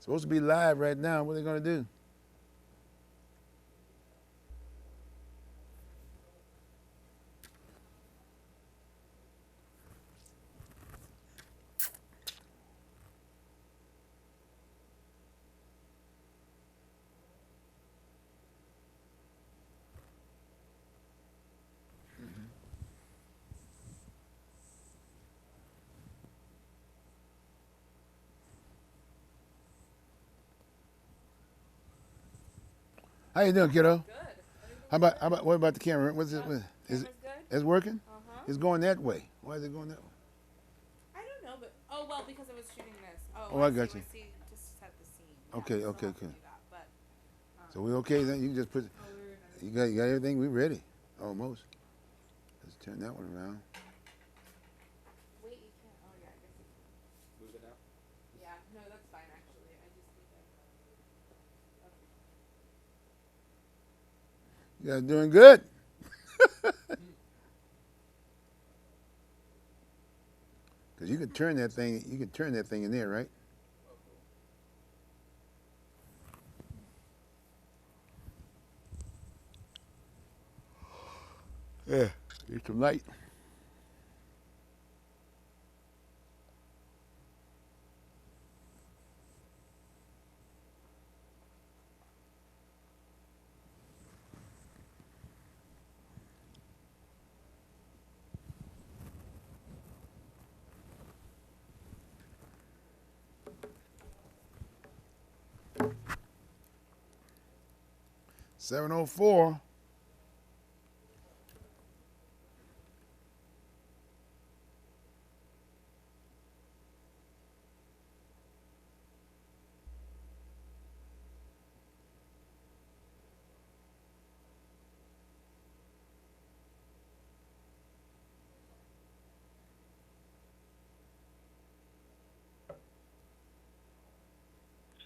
Supposed to be live right now. What are they gonna do? How you doing, kiddo? Good. Everything's How about what about the camera? What's it? Is it? camera's good? It's working? Uh-huh. It's going that way. Why is it going that way? I don't know, but oh well, because I was shooting this. Oh, Oh, I I see. got you. I see. Just set the scene. Yeah, Okay, we still okay, have to okay. do that, but So we okay then? You can just put. oh, we were gonna. You got everything. We ready. Almost. Let's turn that one around. Wait, you can't. Oh yeah, I guess you can. Move it now? Yeah, no, that's fine actually. I just need to. Okay. You guys doing good? Cause you can turn that thing. You can turn that thing in there, right? Oh, cool. Yeah. Need some light. $704.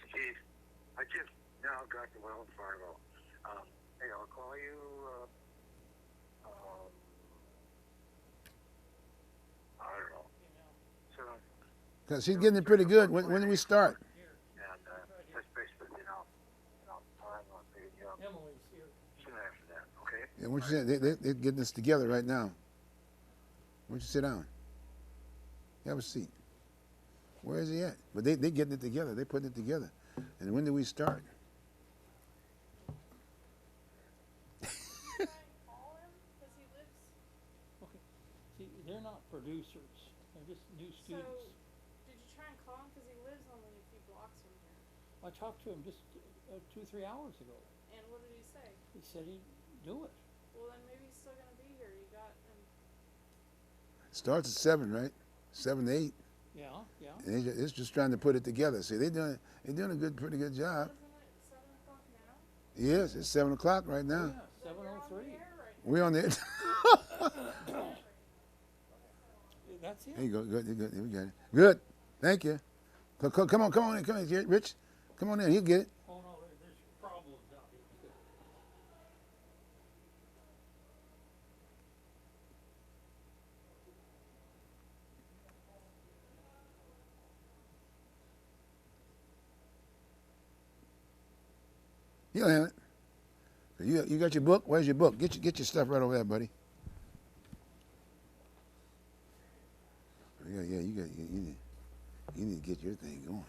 Steve, I just now got the Wells Fargo. Hey, I'll call you. Um, I don't know. So, Cause she's getting it pretty good. When do we start? and touch base with I'm going to pick you up Emily's here. soon after that. Okay. Yeah, what you said? They're getting this together right now. Why don't you sit down? Have a seat. Where is he at? But they getting it together. They putting it together. And when do we start? Call him because he lives. Okay. See, they're not producers. They're just new So, students. did you try and call him because he lives only a few blocks from here? I talked to him just 2-3 hours ago. And what did he say? He said he'd do it. Well, then maybe he's still gonna be here. You got him. Starts at 7, right? 7 to 8. Yeah, yeah. And it's just trying to put it together. See, they're doing a pretty good job. Isn't it 7 o'clock now? Yes, it's 7 o'clock right Oh, now. yeah, Then you're on 7:03. the air right now. We're on there. That's it. There you go. Good. We got it. Good. Thank you. Come on in, Rich. Come on in. He'll get it. Oh no, there's problems out here. He'll have it. You got your book? Where's your book? Get your stuff right over there, buddy. Yeah. You need to get your thing going.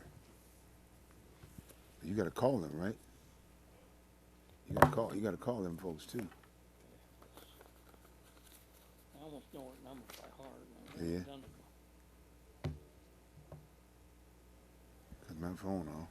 You got to call them, right? You got to call them folks too. I almost know her number by heart. Yeah. I've done it. Cut my phone off.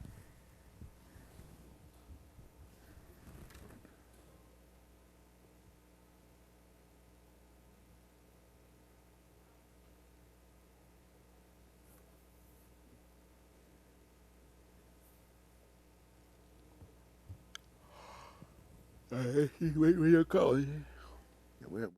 Wait, you're calling. Yeah, we're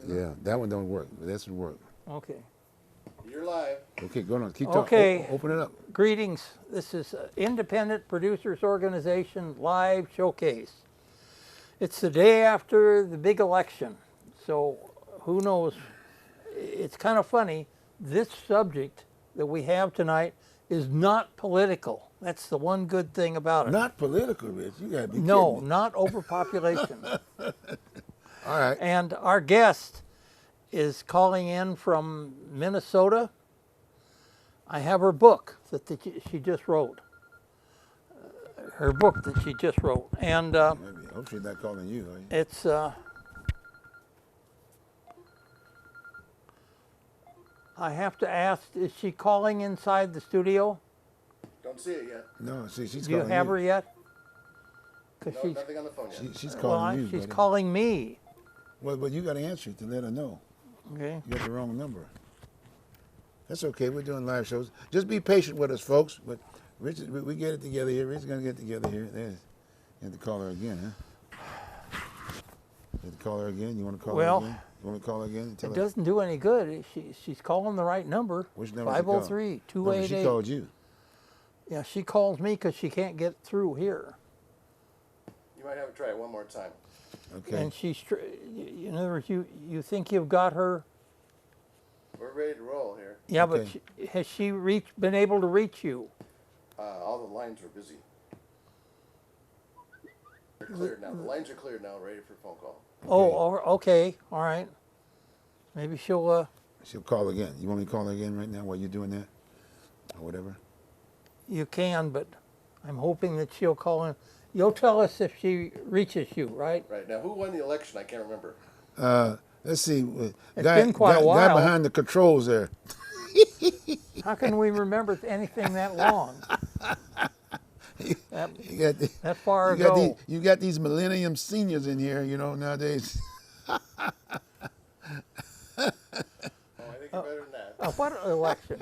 there. Yeah, that one don't work, but this one work. Okay. You're live. Okay, go on. Keep talking. Okay. Open it up. Greetings. This is Independent Producers Organization live showcase. It's the day after the big election, so who knows? It's kind of funny. This subject that we have tonight is not political. That's the one good thing about it. Not political, Rich. You gotta be No, kidding me. not overpopulation. All right. And our guest is calling in from Minnesota. I have her book she just wrote. Her book that she just wrote. And Maybe. I hope she's not calling you. Are you? it's I have to ask, is she calling inside the studio? Don't see it yet. No, see, she's Do you calling have you. her yet? Because No, she's, nothing on the phone yet. She's well, calling you. she's buddy. calling me. Well, but you got to answer it to let her know. Okay. You got the wrong number. That's okay. We're doing live shows. Just be patient with us, folks. But Richard, we get it together here. Richard's gonna get together here. There's. You have to call her again, huh? You have to call her again. You want to call Well, her again? You want to call her again and tell It her doesn't do any good. She's calling the right number. which number? she called? 503 No, but she 288. called you. Yeah, she calls me because she can't get through here. You might have to try it one more time. Okay. And in other words, you think you've got her. We're ready to roll here. Yeah, Okay. but has she been able to reach you? All the lines are busy. They're cleared now. The lines are cleared now, ready for phone call. Okay, all right. Maybe she'll. She'll call again. You want me to call her again right now while you're doing that, or whatever? You can, but I'm hoping that she'll call in. You'll tell us if she reaches you, right? Right now, who won the election? I can't remember. Let's see. It's been quite a Guy while. behind the controls there. How can we remember anything that long? That, You got the, that far you got ago. you got these millennium seniors in here, you know, nowadays. Oh, I think you're better than that. What election?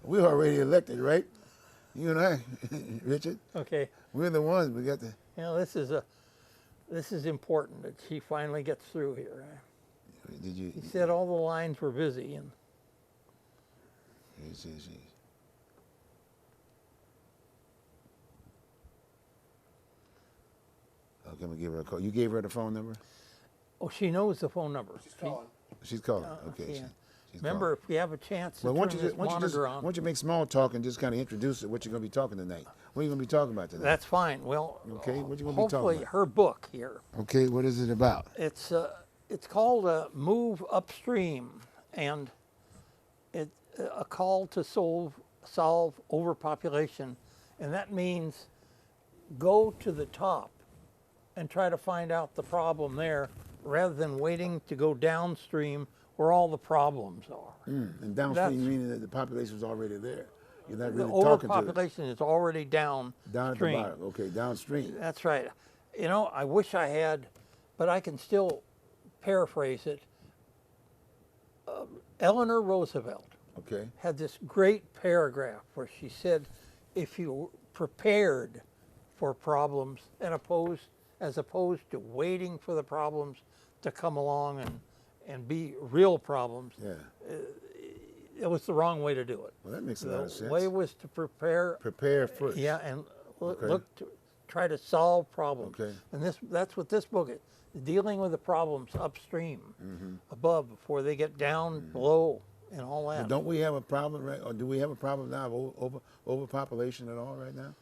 We're already elected, right? You and I, Richard. Okay. We're the ones. We got the. You know, this is important that she finally gets through here. Did you? He said all the lines were busy, and She. Okay, I'm gonna give her a call. You gave her the phone number? oh, she knows the phone number. She's calling. She's calling. Okay. yeah. She's Remember, if we have a chance to calling. Well, turn this why monitor on, don't you make small talk and just kind of introduce it, what you're gonna be talking tonight? What are you gonna be talking about tonight? that's fine. Well, Okay, what you gonna be talking hopefully about? her book here. Okay, what is it about? It's called Move Upstream, and it's a call to solve overpopulation, and that means go to the top and try to find out the problem there rather than waiting to go downstream where all the problems are. And downstream That's- meaning that the population's already there. You're not The really talking to it. overpopulation is already Down at the downstream. bottom. Okay, downstream. That's right. You know, I wish I had, but I can still paraphrase it. Eleanor Roosevelt Okay. had this great paragraph where she said, if you prepared for problems as opposed to waiting for the problems to come along and be real problems, Yeah. it was the wrong way to do it. Well, that makes a lot of The sense. way was to prepare, Prepare first. yeah, and Okay. look to try to solve problems. Okay. And that's what this book is, dealing with the problems upstream, above, before they get down below and all that. But don't we have a problem, right? Or do we have a problem now of overpopulation at all right now?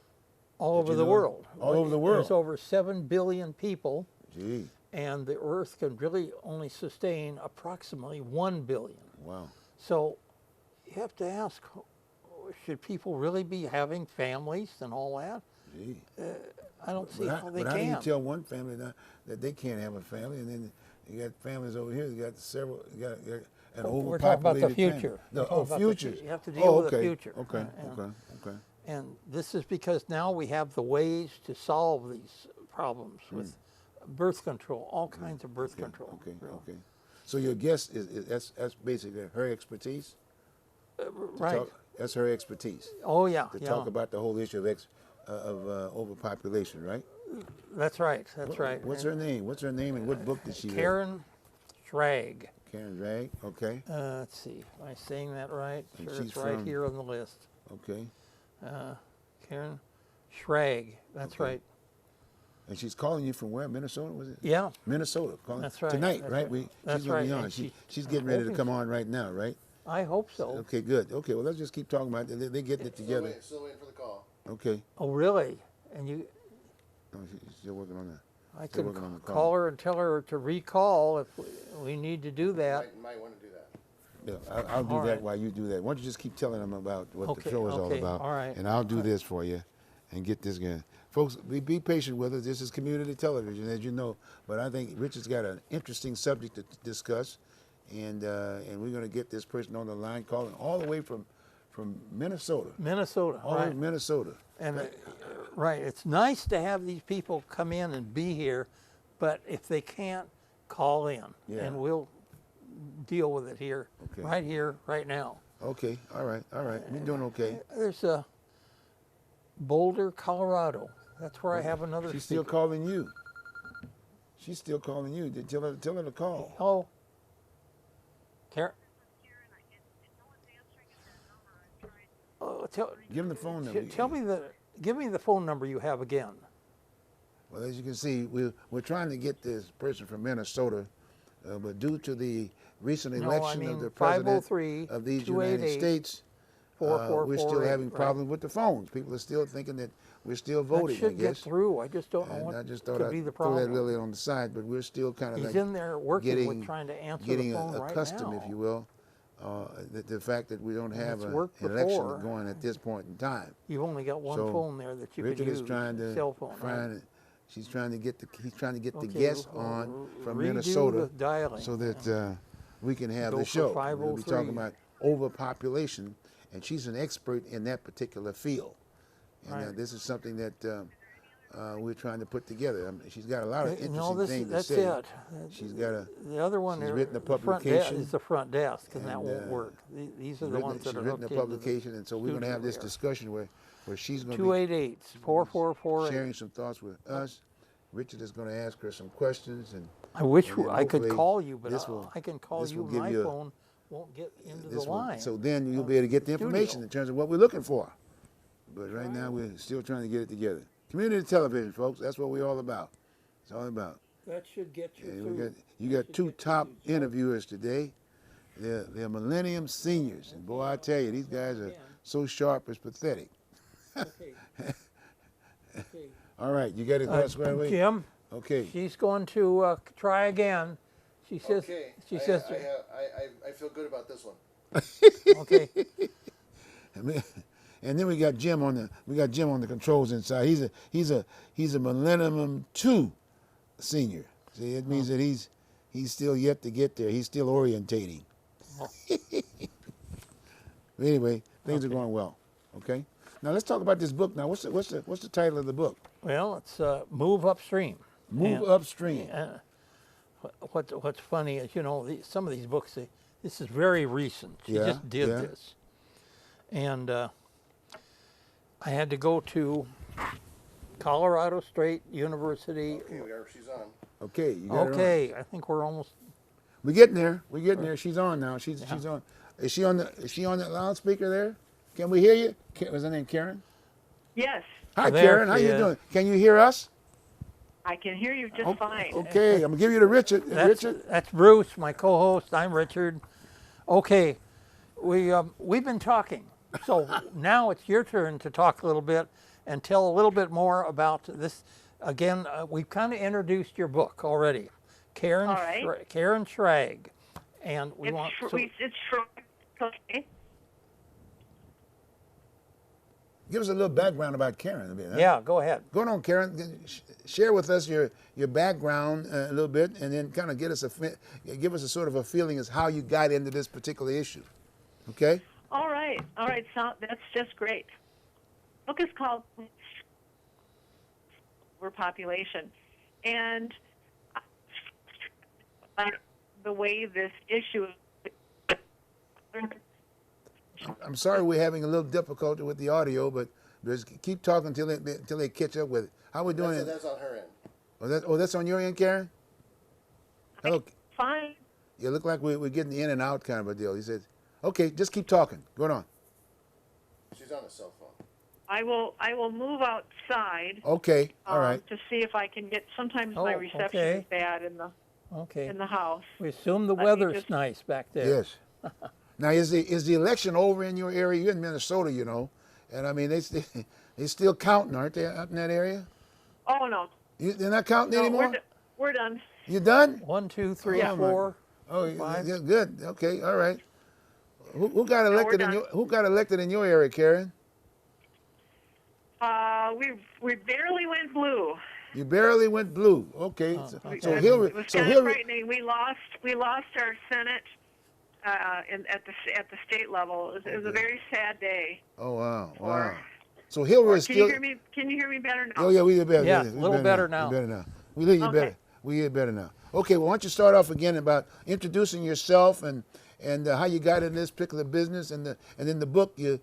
all Did over you the know? world. All over the world. There's over 7 billion people, Gee, and the Earth can really only sustain approximately 1 billion. wow. So you have to ask, should people really be having families and all that? Gee. I don't see how they but how do you can. tell one family now that they can't have a family, and then you got families over here, you got several, you got an We're talking about the overpopulated family. future. No, We're talking about the future. fu- you have to deal with the okay. future. Okay, And- okay. And this is because now we have the ways to solve these problems with birth control, all kinds of birth control. Hmm. Okay, you know. okay. So your guest is that's basically her expertise. To Right. talk- that's her expertise Oh yeah, to yeah. talk about the whole issue of overpopulation, right? That's right. That's right. What's her name? What's her name and what book did she write? Karen Schrag. Karen Drag. Okay. Let's see. Am I saying that right? And Sure, she's it's right from- here on the list. Okay. Karen Schrag. That's Okay. right. And she's calling you from where? Minnesota, was it? Yeah. Minnesota. Calling That's right, Tonight, that's right? right. She's That's gonna be right, on. and She's getting ready to hoping come so. on right now, right? I hope so. Okay, good. Okay, well let's just keep talking about it. They're getting it Still together. waiting for the call. Okay. Oh, really? And you, Oh, she's still working on that. I Still could working on the call her and tell her to recall if we need to do that. Might want to do that. Yeah, I'll do All that right. while you do that. Why don't you just keep telling them about what the Okay, show is all okay, about, all right. and I'll do this for you, and get this going. Folks, be patient with us. This is community television, as you know, but I think Richard's got an interesting subject to discuss, and we're going to get this person on the line calling all the way from Minnesota, Minnesota, all the way right? from Minnesota. And right, it's nice to have these people come in and be here, but if they can't, call in, Yeah. and we'll deal with it here, Okay. right now. Okay, all right, we're doing okay. There's Boulder, Colorado. That's where I have another. She's still speaker. calling you. She's still calling you. Tell her to call. Oh, Karen. Give him the phone number. Give me the phone number you have again. Well, as you can see, we're trying to get this person from Minnesota, but due to the recent No, election I of mean the president 503 of these United 288 States, we're still 4448, having right. problems with the phones. People are still thinking that we're still voting, That should I get guess. through. I just don't know And what I just thought could I'd be the throw that problem. really on the side, but we're still kind of He's like in there working with getting, trying to answer getting the phone right accustomed, now. if you will, the fact that we don't have it's an worked election before. going at this point in time. You've only got one So, phone there that you Richard can use. is trying to cell phone. right? he's trying to get he's trying to get the Okay, guests well, on from redo Minnesota the dialing. so that we can have Go the for show. We'll be 503. talking about overpopulation, and she's an expert in that particular field. And Right. this is something that we're trying to put together. I mean, she's got a lot of interesting No, things that's to say. it. She's got The other one, she's there, written a the front publication, is the front desk, and that and, won't work. These are the she's ones that are written hooked a publication, and so we're going to have this studio discussion where she's going to be 288 4448. sharing some thoughts with us. Richard is going to ask her some questions, and I wish and then I could hopefully call you, but this will- I can call this you. will give My you a- phone won't get into the this will, line. so then you'll be able to get the studio. information in terms of what we're looking for. But right now we're still trying to get it together. Community television, folks. That's what we're all about. It's all about. That should get you And through. you got two top interviewers today. They're Millennium Seniors, and boy, I tell you, these guys are so sharp it's pathetic. Okay. Okay. All right, you got it going squared away. Jim, Okay. she's going to try again. She says. Okay. She says. I feel good about this one. Okay. And then we got Jim on the controls inside. He's a Millennium 2 senior. See, it means that he's still yet to get there. He's still orientating. But anyway, things are going well. Okay. Now let's talk about this book. Now, what's the title of the book? Well, it's Move Upstream. Move And- Upstream. What's funny is, some of these books, this is very recent. She Yeah, just did yeah. this. And I had to go to Colorado State University. Okay, she's on. Okay, you got her on. Okay, I think we're almost. We're getting there. We're getting there. She's on now. She's on. Is she on the loudspeaker there? Can we hear you? Was her name Karen? Yes, Hi, There Karen. How she you is. doing? Can you hear us? I can hear you just fine. Okay, I'm gonna give you to Richard. Richard. That's Bruce, my co-host. I'm Richard. Okay, we've been talking. So now it's your turn to talk a little bit and tell a little bit more about this. Again, we've kind of introduced your book already, Karen All right. Karen Schrag, and we It's want. it's okay. Give us a little background about Karen a bit. Huh? Yeah, go ahead. Go on, Karen. Share with us your background a little bit, and then kind of give us a sort of a feeling as how you got into this particular issue. Okay. All right. So that's just great. The book is called Overpopulation, and the way this issue. I'm sorry we're having a little difficulty with the audio, but Just keep talking until they catch up with it. How we doing? That's on her end. That's on your end, Karen? Hello. Fine. You look like we're getting in and out kind of a deal. He said, okay, just keep talking. Go on. She's on a cell phone. I will move outside. Okay, all right. To see if I can get. Sometimes my Oh, reception okay. is bad in Okay. the house. We assume the Let me weather's just- nice back there. Yes. Now, is the election over in your area? You're in Minnesota, you know, and I mean they still counting, aren't they, out in that area? Oh no, They're not counting no, anymore. we're done. You done? 1, 2, 3, Yeah. 4. Oh, Five. yeah, good. Okay, all right. Who got we're elected done. who got elected in your area, Karen? We barely went blue. You barely went blue. Okay, okay. so Hillary. It was So kind of Hillary. frightening. We lost our Senate at the state level. It was a very sad day. Oh wow, wow. Or- So Hillary Or is can still. you hear me? Can you hear me better now? Oh yeah, we hear better. Yeah, we a little better now. We better now. We hear you Okay. better. We hear better now. Okay, well, why don't you start off again about introducing yourself and how you got in this particular business and then the book you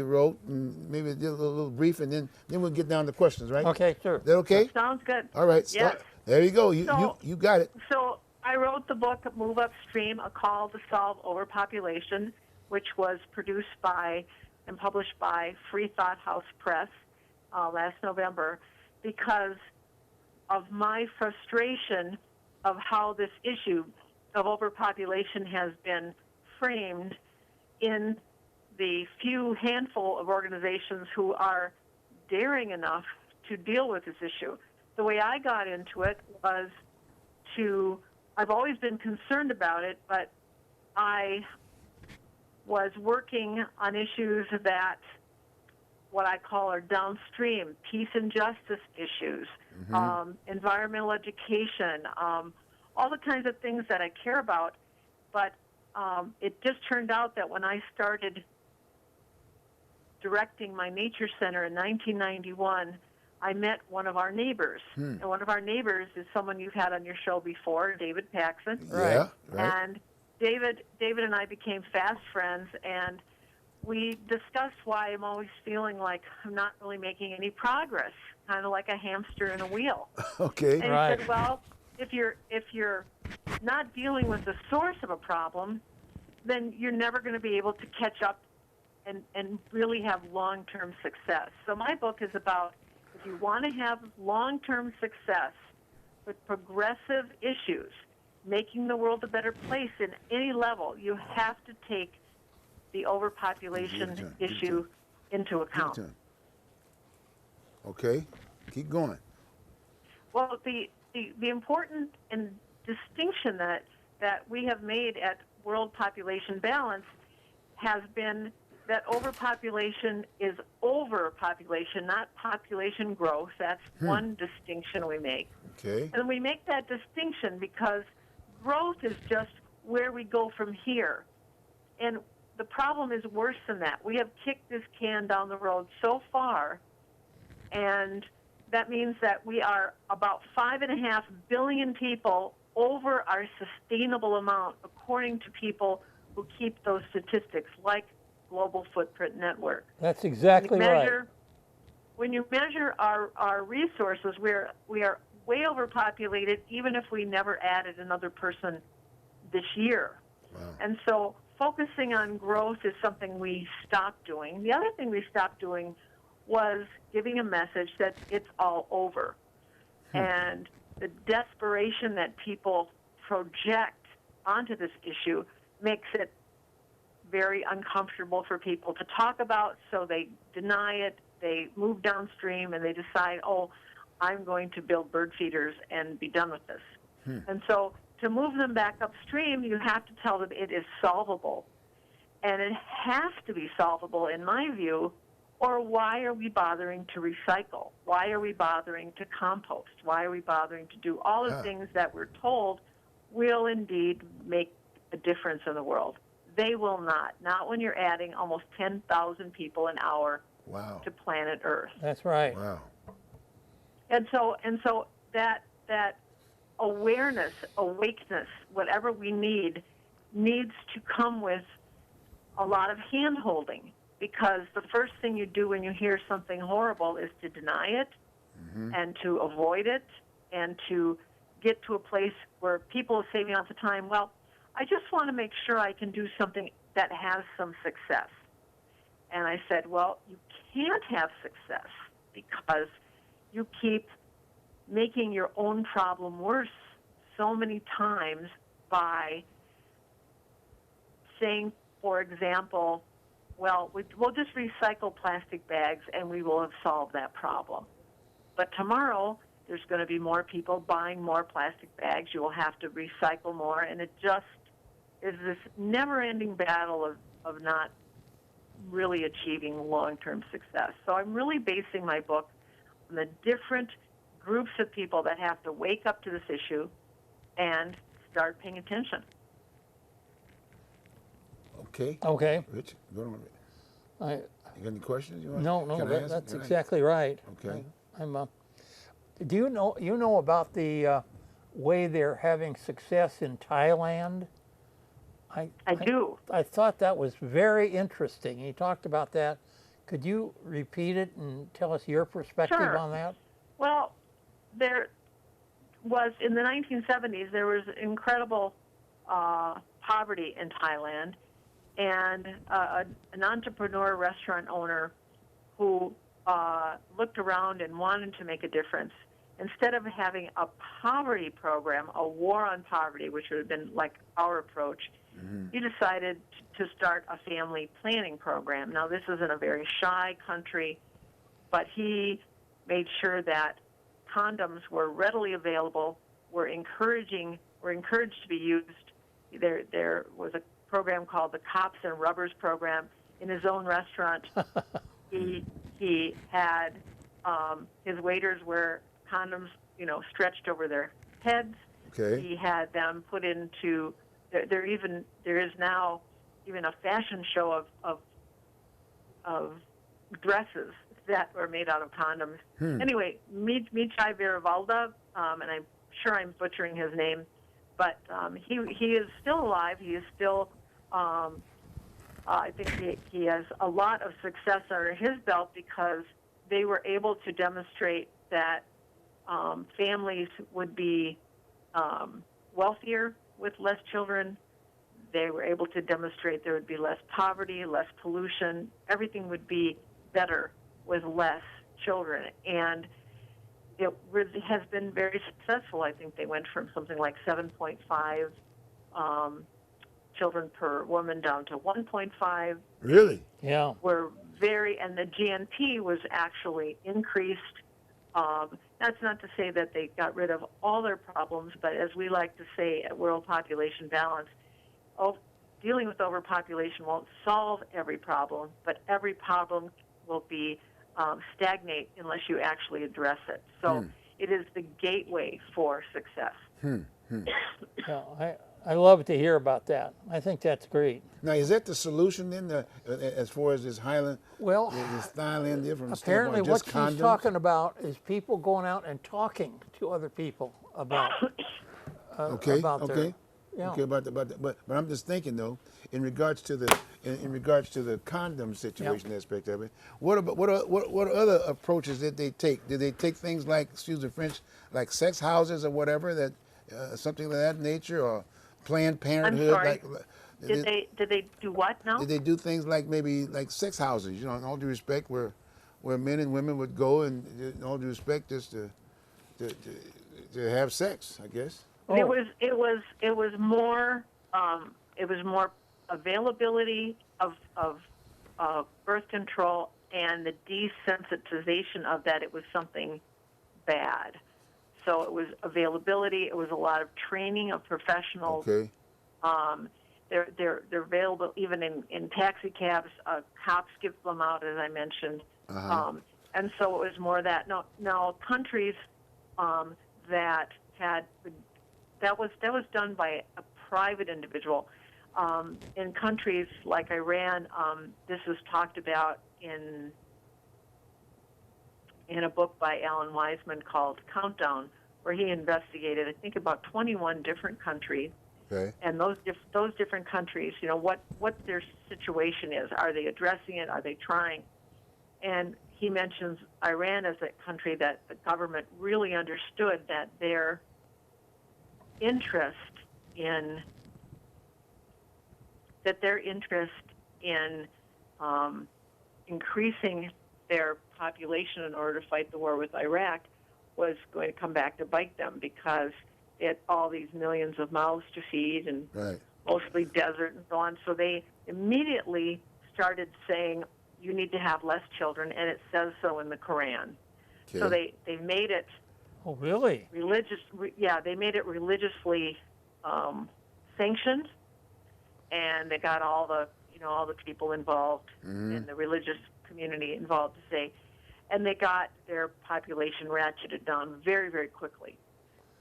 wrote, and maybe a little brief, and then we'll get down to questions, right? Okay, sure. Is that okay? Sounds good. All right. Yes. There you go. So- You got it. So I wrote the book Move Upstream, A Call to Solve Overpopulation, which was produced by and published by Free Thought House Press last November, because of my frustration of how this issue of overpopulation has been framed in the few handful of organizations who are daring enough to deal with this issue. The way I got into it was I've always been concerned about it, but I was working on issues that what I call are downstream, peace and justice issues, environmental education, all the kinds of things that I care about. But it just turned out that when I started directing my nature center in 1991, I met one of our neighbors. And one of our neighbors is someone you've had on your show before, David Paxson. Yeah. Right. And David and I became fast friends, and we discussed why I'm always feeling like I'm not really making any progress, kind of like a hamster in a wheel. Okay. And Right. he said, well, if you're not dealing with the source of a problem, then you're never going to be able to catch up and really have long-term success. So my book is about, if you want to have long-term success with progressive issues, making the world a better place in any level, you have to take the overpopulation Give it to him. issue into Give it account. to him. Okay. Keep going. Well, the important and distinction that we have made at World Population Balance has been that overpopulation is overpopulation, not population growth. That's one distinction we make. Okay. And we make that distinction because growth is just where we go from here. And the problem is worse than that. We have kicked this can down the road so far, and that means that we are about 5.5 billion people over our sustainable amount, according to people who keep those statistics, like Global Footprint Network. That's exactly right. When you measure our resources, we are way overpopulated, even if we never added another person this year. Wow. And so focusing on growth is something we stopped doing. The other thing we stopped doing was giving a message that it's all over. And the desperation that people project onto this issue makes it very uncomfortable for people to talk about, so they deny it, they move downstream, and they decide, oh, I'm going to build bird feeders and be done with this. And so to move them back upstream, you have to tell them it is solvable. And it has to be solvable, in my view, or why are we bothering to recycle? Why are we bothering to compost? Why are we bothering to do all the things that we're told will indeed make a difference in the world? They will not when you're adding almost 10,000 people an hour Wow. to planet Earth. That's right. Wow. And so that awareness, awakeness, whatever we need, needs to come with a lot of hand-holding. because the first thing you do when you hear something horrible is to deny it and to avoid it and to get to a place where people say to me all the time, well, I just want to make sure I can do something that has some success. And I said, well, you can't have success because you keep making your own problem worse so many times by saying, for example, well, we'll just recycle plastic bags and we will have solved that problem. But tomorrow, there's going to be more people buying more plastic bags. You will have to recycle more. And it just is this never-ending battle of not really achieving long-term success. So I'm really basing my book on the different groups of people that have to wake up to this issue and start paying attention. Okay. Okay. Rich, go on. I, You got any questions? You want? no, Can I ask? that's Can I- exactly right. Okay. I'm. Do you know about the way they're having success in Thailand? I do. I thought that was very interesting. You talked about that. Could you repeat it and tell us your perspective Sure. on that? Well, there was, in the 1970s, there was incredible poverty in Thailand, and an entrepreneur restaurant owner who looked around and wanted to make a difference. Instead of having a poverty program, a war on poverty, which would have been like our approach, he decided to start a family planning program. Now, this is in a very shy country, but he made sure that condoms were readily available, were encouraged to be used. There was a program called the Cops and Rubbers program in his own restaurant. He had his waiters wear condoms, stretched over their heads. Okay. He had them put into there is now even a fashion show of dresses that are made out of condoms. Anyway, Michai Viravalda, and I'm sure I'm butchering his name, but he is still alive. He is still, I think he has a lot of success under his belt because they were able to demonstrate that families would be wealthier with less children. They were able to demonstrate there would be less poverty, less pollution. Everything would be better with less children. And it really has been very successful. I think they went from something like 7.5 children per woman down to 1.5. Really? Yeah. And the GNP was actually increased. That's not to say that they got rid of all their problems, but as we like to say at World Population Balance, dealing with overpopulation won't solve every problem, but every problem will be stagnate unless you actually address it. So it is the gateway for success. Yeah, I love to hear about that. I think that's great. Now, is that the solution then, as far as this Highland, Well, this Thailand there from the apparently standpoint what of just she's condoms? talking about is people going out and talking to other people about Okay, about their, okay. yeah. Okay, but I'm just thinking though, in regards to the condom situation aspect of it, what other approaches did they take? Did they take things like, excuse the French, like sex houses or whatever, that something of that nature, or Planned Parenthood? sorry. Like, Did they do what now? did they do things like maybe like sex houses? In all due respect, where men and women would go, and in all due respect, just to have sex, I guess. Oh. It was more availability of birth control and the desensitization of that it was something bad. So it was availability. It was a lot of training of professionals. Okay. They're available even in taxi cabs. Cops give them out, as I mentioned. And so it was more that. Now countries that had that was done by a private individual. In countries like Iran, this was talked about in a book by Alan Wiseman called Countdown, where he investigated, I think, about 21 different countries Okay. and those different countries, what their situation is. Are they addressing it? Are they trying? And he mentions Iran as a country that the government really understood that their interest in increasing their population in order to fight the war with Iraq was going to come back to bite them, because it all these millions of mouths to feed and Right. mostly desert and so on. So they immediately started saying, you need to have less children, and it says so in the Quran. Okay. So they made it Oh, really? they made it religiously sanctioned, and they got all the people involved in the religious community involved to say, and they got their population ratcheted down very, very quickly.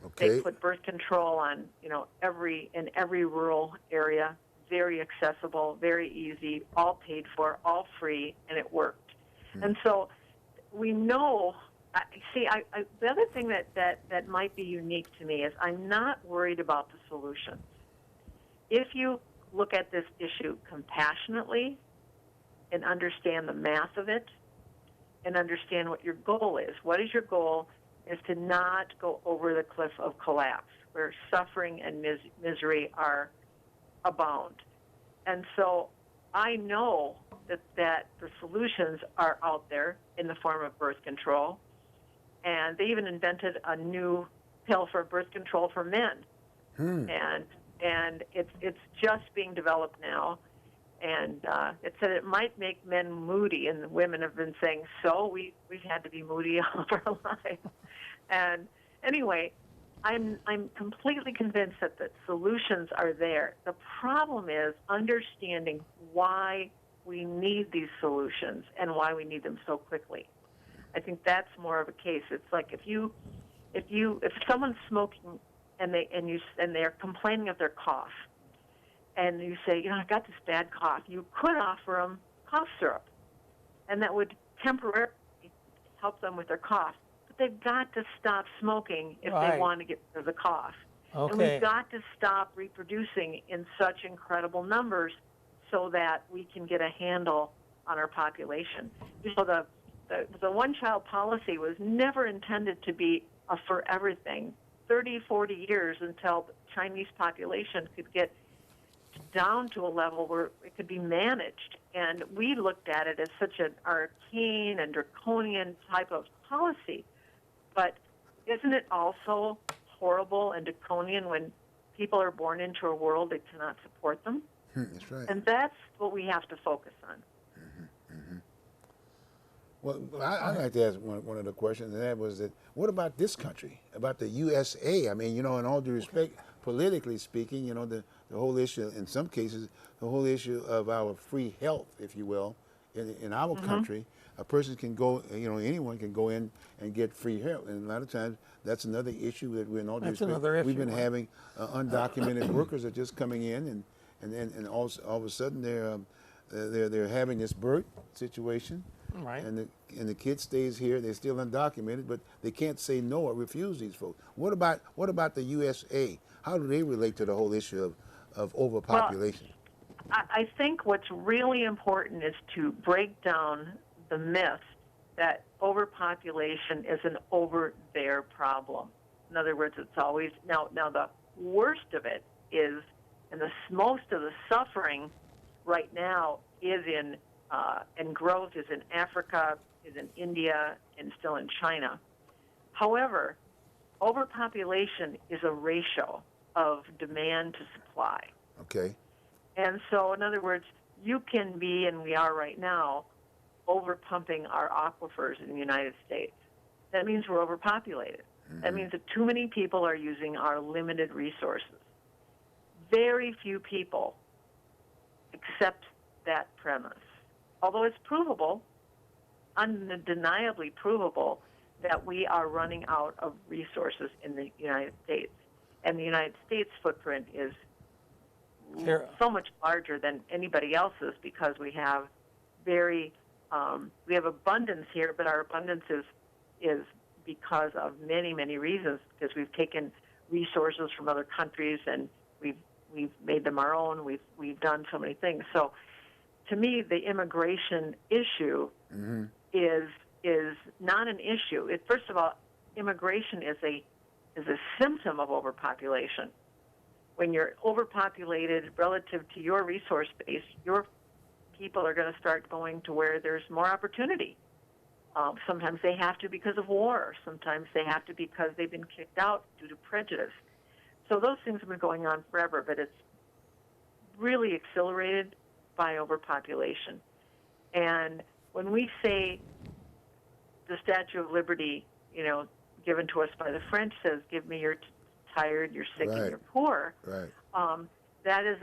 Okay. They put birth control on, in every rural area, very accessible, very easy, all paid for, all free, and it worked. And so we know. The other thing that might be unique to me is I'm not worried about the solutions. If you look at this issue compassionately and understand the math of it and understand what your goal is. What is your goal? Is to not go over the cliff of collapse where suffering and misery are abound. And so I know that the solutions are out there in the form of birth control. And they even invented a new pill for birth control for men. And it's just being developed now. And it said it might make men moody, and the women have been saying, so we've had to be moody all of our lives. And anyway, I'm completely convinced that the solutions are there. The problem is understanding why we need these solutions and why we need them so quickly. I think that's more of a case. It's like if someone's smoking and they're complaining of their cough, and you say, I got this bad cough, you could offer them cough syrup, and that would temporarily help them with their cough. But they've got to stop smoking if they want to get rid of the cough. Okay. And we've got to stop reproducing in such incredible numbers so that we can get a handle on our population. The one-child policy was never intended to be a forever thing. 30, 40 years until the Chinese population could get down to a level where it could be managed. And we looked at it as such an arcane and draconian type of policy. But isn't it also horrible and draconian when people are born into a world that cannot support them? That's right. And that's what we have to focus on. Well, I'd like to ask one of the questions, and that was that, what about this country, about the USA? I mean, in all due respect, politically speaking, the whole issue, in some cases, the whole issue of our free health, if you will, in our country, a person can go, anyone can go in and get free health. And a lot of times, that's another issue that we're in all due That's respect. another issue, We've been right. having undocumented workers that are just coming in, and all of a sudden they're having this birth situation. Right. And the kid stays here. They're still undocumented, but they can't say no or refuse these folks. What about the USA? How do they relate to the whole issue of overpopulation? I think what's really important is to break down the myth that overpopulation is an over there problem. In other words, it's always now the worst of it is, and most of the suffering right now is in and growth is in Africa, is in India, and still in China. However, overpopulation is a ratio of demand to supply. Okay. And so, in other words, you can be, and we are right now, overpumping our aquifers in the United States. That means we're overpopulated. That means that too many people are using our limited resources. Very few people accept that premise. Although it's provable, undeniably provable, that we are running out of resources in the United States. And the United States footprint is so much larger than anybody else's because we have we have abundance here, but our abundance is because of many, many reasons, because we've taken resources from other countries and we've we've made them our own. We've done so many things. So, to me, the immigration issue is not an issue. First of all, immigration is a symptom of overpopulation. When you're overpopulated relative to your resource base, your people are going to start going to where there's more opportunity. Sometimes they have to because of war. Sometimes they have to because they've been kicked out due to prejudice. So those things have been going on forever, but it's really accelerated by overpopulation. And when we say the Statue of Liberty, given to us by the French says, "Give me your tired, you're sick, Right. and you're poor." Right. That is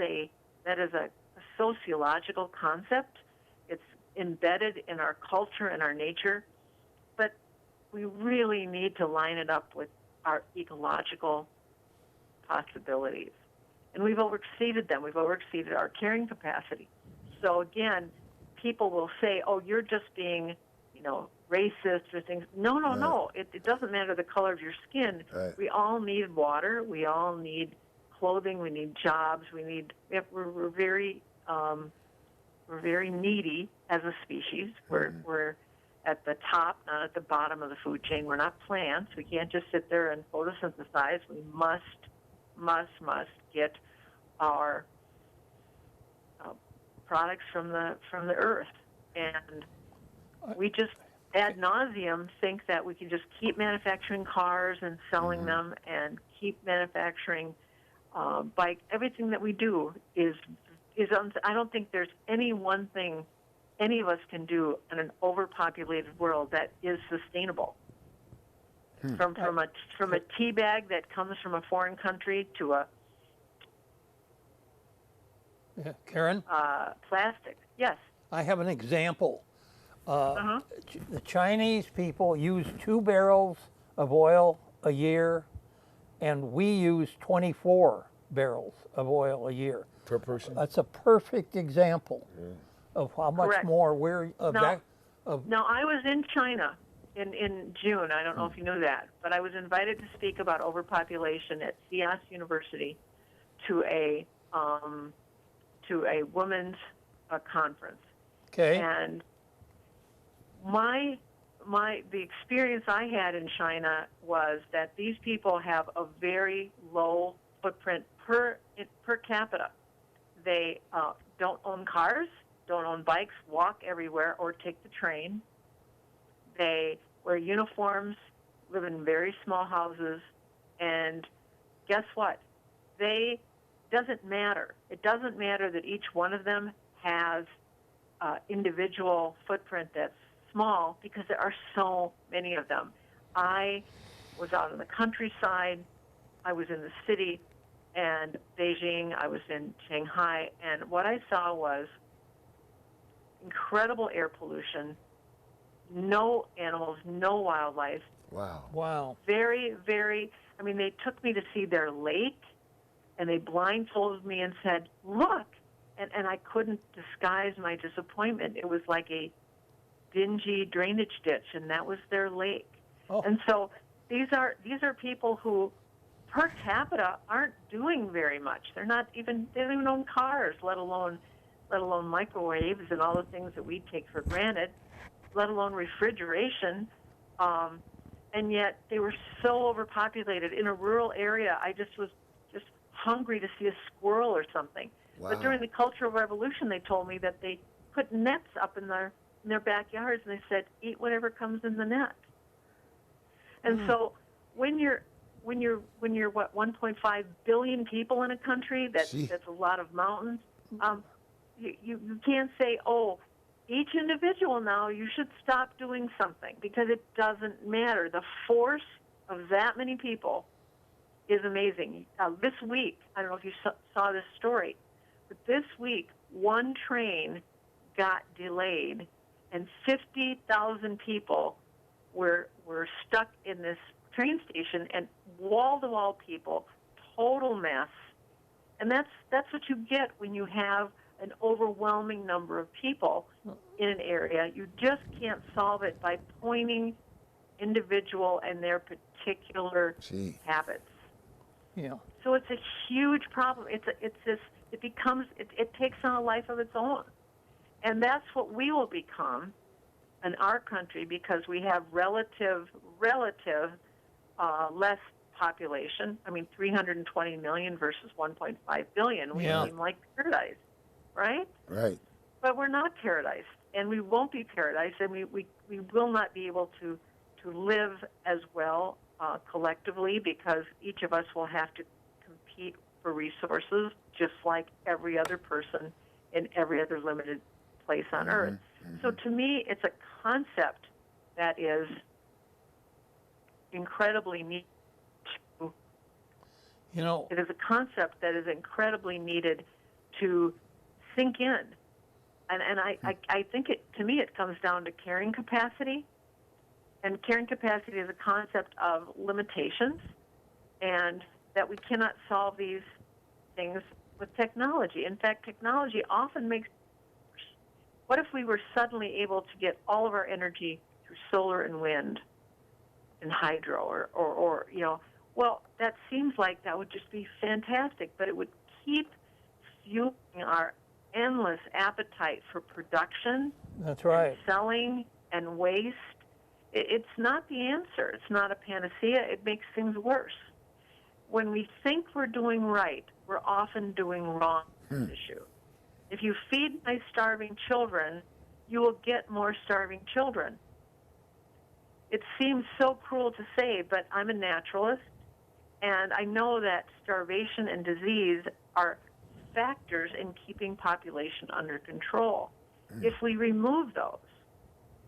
a sociological concept. It's embedded in our culture and our nature, but we really need to line it up with our ecological possibilities. And we've overexceeded them. We've overexceeded our carrying capacity. So again, people will say, "Oh, you're just being, racist or things." No, no, no. It doesn't matter the color of your skin. Right. We all need water. We all need clothing. We need jobs. We're very needy as a species. We're at the top, not at the bottom of the food chain. We're not plants. We can't just sit there and photosynthesize. We must get our products from the earth, and we just ad nauseum think that we can just keep manufacturing cars and selling them, and keep manufacturing bike. Everything that we do is I don't think there's any one thing any of us can do in an overpopulated world that is sustainable. From a tea bag that comes from a foreign country to a Karen, plastic. Yes. I have an example. The Chinese people use 2 barrels of oil a year, and we use 24 barrels of oil a year. Per person? That's a perfect example of how much Correct. more we're Now, I was in China in June. I don't know if you knew that, but I was invited to speak about overpopulation at CIAS University to a women's conference. Okay. And the experience I had in China was that these people have a very low footprint per capita. They don't own cars, don't own bikes, walk everywhere, or take the train. They wear uniforms, live in very small houses, and guess what? Doesn't matter. It doesn't matter that each one of them has individual footprint that's small, because there are so many of them. I was out in the countryside. I was in the city and Beijing. I was in Shanghai, and what I saw was incredible air pollution, no animals, no wildlife. Wow. Wow. Very, very, they took me to see their lake, and they blindfolded me and said, "Look." And I couldn't disguise my disappointment. It was like a dingy drainage ditch, and that was their lake. Oh. And so these are people who, per capita, aren't doing very much. They don't even own cars, let alone microwaves and all the things that we take for granted, let alone refrigeration. And yet they were so overpopulated. In a rural area, I just was hungry to see a squirrel or something. Wow. But during the Cultural Revolution, they told me that they put nets up in their backyards, and they said, "Eat whatever comes in the net." And so when you're 1.5 billion people in a country, that's a lot of mountains. You can't say, "Oh, each individual now, you should stop doing something," because it doesn't matter. The force of that many people is amazing. This week, I don't know if you saw this story, but this week, one train got delayed, and 50,000 people were stuck in this train station, and wall-to-wall people, total mess. And that's what you get when you have an overwhelming number of people in an area. You just can't solve it by pointing individual and their particular habits. Yeah. So it's a huge problem. It takes on a life of its own. And that's what we will become in our country because we have relative less population. I mean, 320 million versus 1.5 billion. We Yeah. seem like paradise, right? Right. But we're not paradise, and we won't be paradise, and we will not be able to live as well collectively because each of us will have to compete for resources just like every other person in every other limited place on Earth. So to me, it's a concept that is incredibly neat. You know, It is a concept that is incredibly needed to sink in. And I think to me it comes down to carrying capacity. And carrying capacity is a concept of limitations and that we cannot solve these things with technology. In fact, technology often makes it worse. What if we were suddenly able to get all of our energy through solar and wind and hydro or well, that seems like that would just be fantastic, but it would keep fueling our endless appetite for production, that's right. selling, and waste. It's not the answer. It's not a panacea. It makes things worse. When we think we're doing right, we're often doing wrong on this issue. If you feed my starving children, you will get more starving children. It seems so cruel to say, but I'm a naturalist, and I know that starvation and disease are factors in keeping population under control. If we remove those,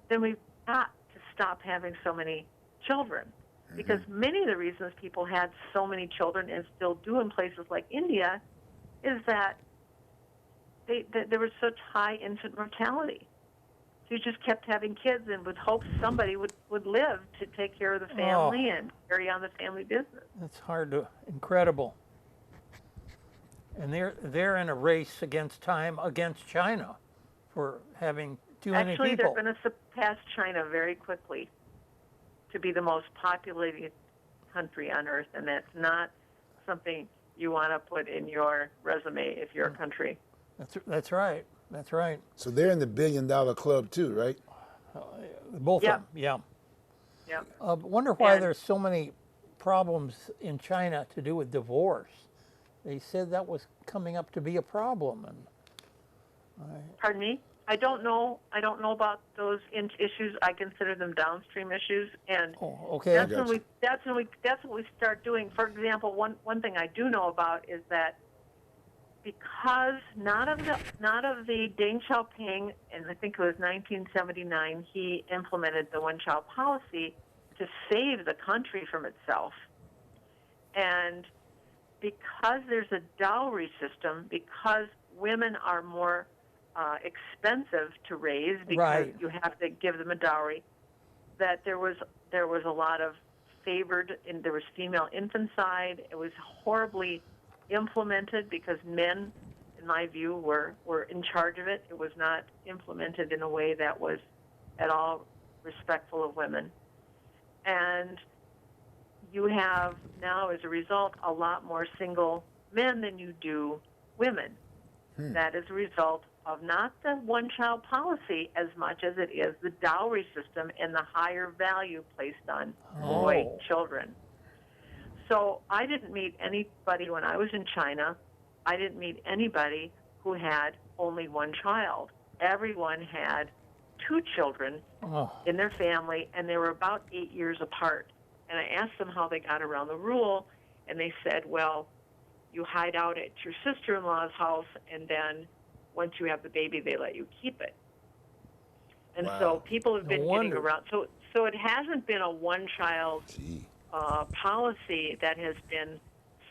then we've got to stop having so many children. Because many of the reasons people had so many children and still do in places like India is that there was such high infant mortality. So you just kept having kids and with hopes somebody would live to take care of the family and carry on the family business. It's incredible. And they're in a race against time against China for having too many Actually, people. they're going to surpass China very quickly to be the most populated country on Earth, and that's not something you want to put in your resume if you're a country. That's right. That's right. So they're in the $1 billion club too, right? Both Yeah. of them, yeah. Yeah. Wonder why And- there's so many problems in China to do with divorce. They said that was coming up to be a problem, and Pardon me? I don't know about those issues. I consider them downstream issues, and okay. that's Gotcha. what we start doing. For example, one thing I do know about is that because not of the Deng Xiaoping, and I think it was 1979, he implemented the one-child policy to save the country from itself, and because there's a dowry system, because women are more expensive to raise because Right. you have to give them a dowry, that there was a lot of favored, and there was female infanticide. It was horribly implemented because men, in my view, were in charge of it. It was not implemented in a way that was at all respectful of women. And you have now, as a result, a lot more single men than you do women. That is a result of not the one-child policy as much as it is the dowry system and the higher value placed on boy children. So I didn't meet anybody when I was in China. I didn't meet anybody who had only one child. Everyone had two children in their family, and they were about 8 years apart. And I asked them how they got around the rule, and they said, well, you hide out at your sister-in-law's house, and then once you have the baby, they let you keep it. And so people have been getting wonder. around. So it hasn't been a one-child Gee. policy that has been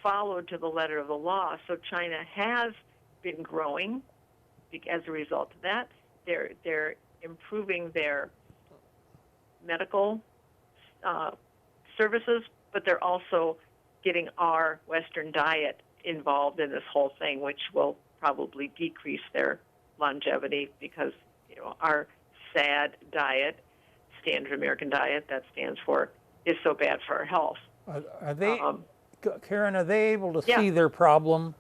followed to the letter of the law. So China has been growing as a result of that. They're improving their medical services, but they're also getting our Western diet involved in this whole thing, which will probably decrease their longevity because our SAD diet, Standard American Diet, that stands for, is so bad for our health. Are they Karen, are they able to Yeah. see their problem?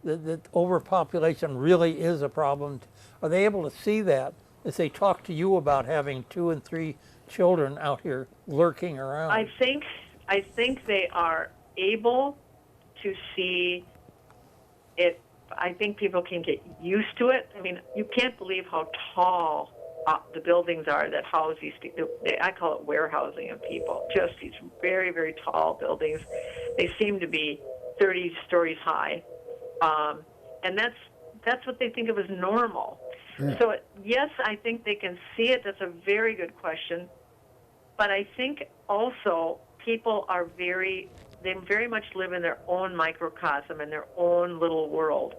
That overpopulation really is a problem. Are they able to see that as they talk to you about having 2 and 3 children out here lurking around? I think they are able to see it. I think people can get used to it. I mean, you can't believe how tall the buildings are that house these people. I call it warehousing of people. Just these very, very tall buildings. They seem to be 30 stories high, and that's what they think of as normal. So yes, I think they can see it. That's a very good question. But I think also people are they very much live in their own microcosm, in their own little world.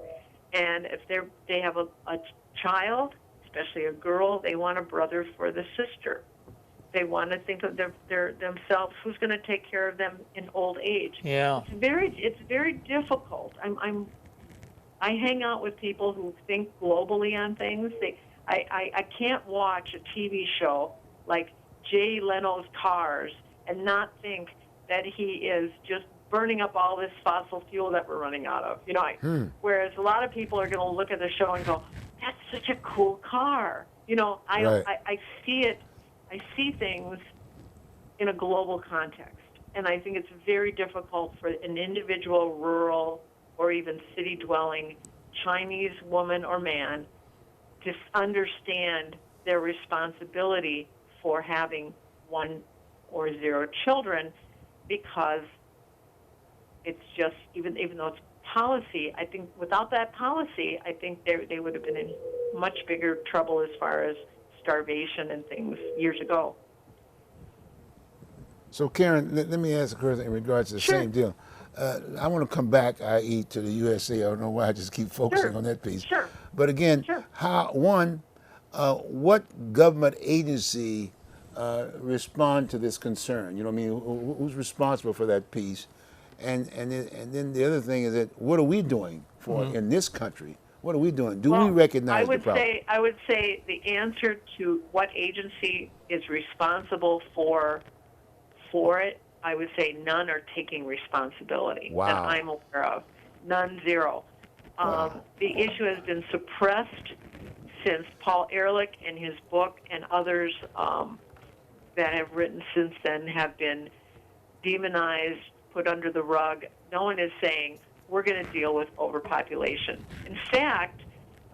And if they have a child, especially a girl, they want a brother for the sister. They want to think of themselves, who's going to take care of them in old age. Yeah. It's very difficult. I hang out with people who think globally on things. I can't watch a TV show like Jay Leno's Cars and not think that he is just burning up all this fossil fuel that we're running out of. Whereas a lot of people are going to look at the show and go, "That's such a cool car." Right. I see it. I see things in a global context, and I think it's very difficult for an individual rural or even city-dwelling Chinese woman or man to understand their responsibility for having 1 or 0 children, because it's just, even though it's policy, I think without that policy, I think they would have been in much bigger trouble as far as starvation and things years ago. So Karen, let me ask a question in regards to the Sure. same deal. I want to come back, i.e., to the USA. I don't know why I just keep focusing Sure. on that piece. Sure. But again, Sure. what government agency respond to this concern? You know what I mean? Who's responsible for that piece? And then the other thing is that what are we doing for in this country? What are we doing? Do we recognize the problem? I would say the answer to what agency is responsible for it, I would say none are taking responsibility that Wow. I'm aware of. None, 0. The issue has been suppressed since Paul Ehrlich in his book and others that have written since then have been demonized, put under the rug. No one is saying we're going to deal with overpopulation. In fact,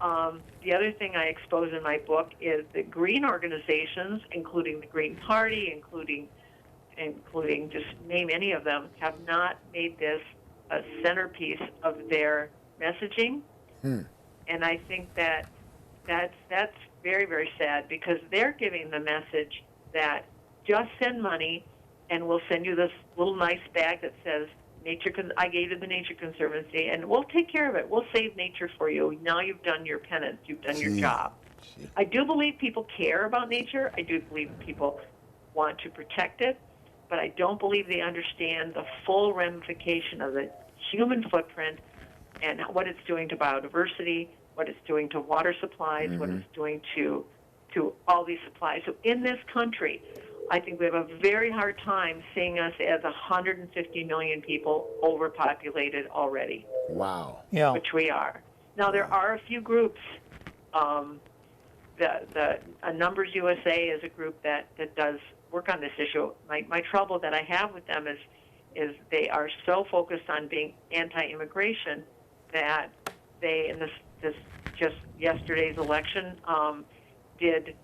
the other thing I expose in my book is that green organizations, including the Green Party, including just name any of them, have not made this a centerpiece of their messaging. And I think that's very, very sad, because they're giving the message that just send money and we'll send you this little nice bag that says I gave you the Nature Conservancy and we'll take care of it. We'll save nature for you. Now you've done your penance. You've done your job. I do believe people care about nature. I do believe people want to protect it, but I don't believe they understand the full ramification of the human footprint and what it's doing to biodiversity, what it's doing to water supplies, what it's doing to all these supplies. So in this country, I think we have a very hard time seeing us as 150 million people overpopulated already, Wow. Yeah. which we are. Now, there are a few groups. Numbers USA is a group that does work on this issue. My trouble that I have with them is they are so focused on being anti-immigration that they, in this just yesterday's election, did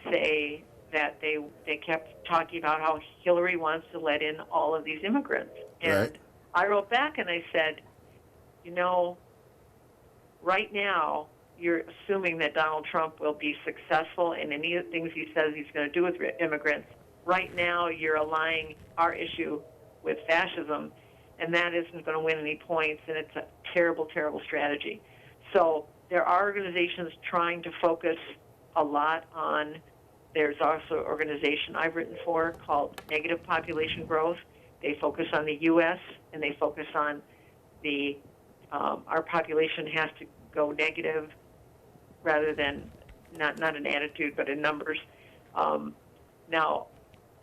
say that they kept talking about how Hillary wants to let in all of these immigrants. And Right. I wrote back and I said, right now you're assuming that Donald Trump will be successful in any of the things he says he's going to do with immigrants. Right now you're aligning our issue with fascism, and that isn't going to win any points, and it's a terrible, terrible strategy. So there are organizations trying to focus a lot on. There's also an organization I've written for called Negative Population Growth. They focus on the U.S. and they focus on our population has to go negative rather than not in attitude but in numbers. Now,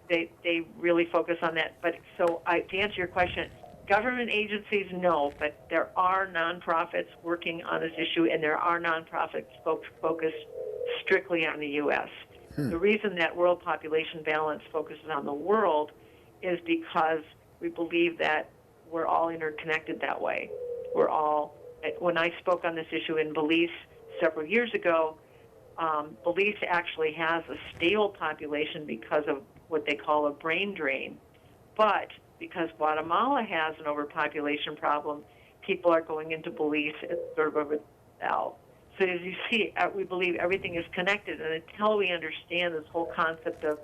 they really focus on that. But to answer your question, government agencies, no, but there are nonprofits working on this issue, and there are nonprofits focused strictly on the U.S. The reason that World Population Balance focuses on the world is because we believe that we're all interconnected that way. We're all, when I spoke on this issue in Belize several years ago, Belize actually has a stable population because of what they call a brain drain. But because Guatemala has an overpopulation problem, people are going into Belize as sort of a valve. So as you see, we believe everything is connected, and until we understand this whole concept of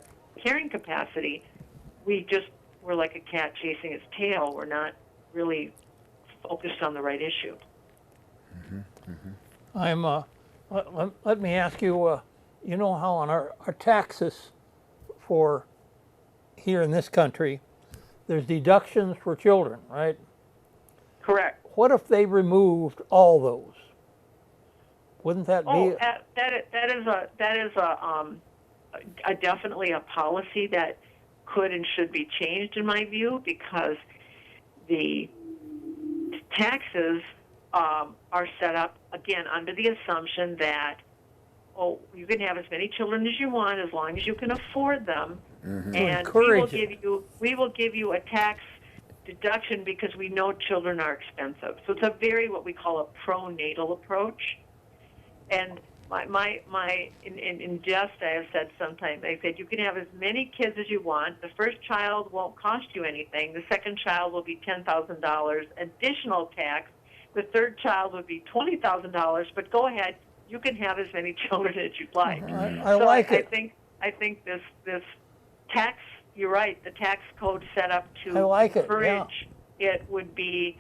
carrying capacity, we're like a cat chasing its tail. We're not really focused on the right issue. Let me ask you, you know how on our taxes for here in this country, there's deductions for children, right? Correct. What if they removed all those? Wouldn't that be? That is a definitely a policy that could and should be changed in my view, because the taxes are set up again under the assumption that you can have as many children as you want as long as you can afford them, and we will give you a tax deduction because we know children are expensive. So it's a very what we call a pro-natal approach. And in jest, I have said sometimes, I said, you can have as many kids as you want. The first child won't cost you anything. The second child will be $10,000 additional tax. The third child would be $20,000. But go ahead, you can have as many children as you'd like. I like it. I think this tax. You're right. The tax code set up to encourage it would be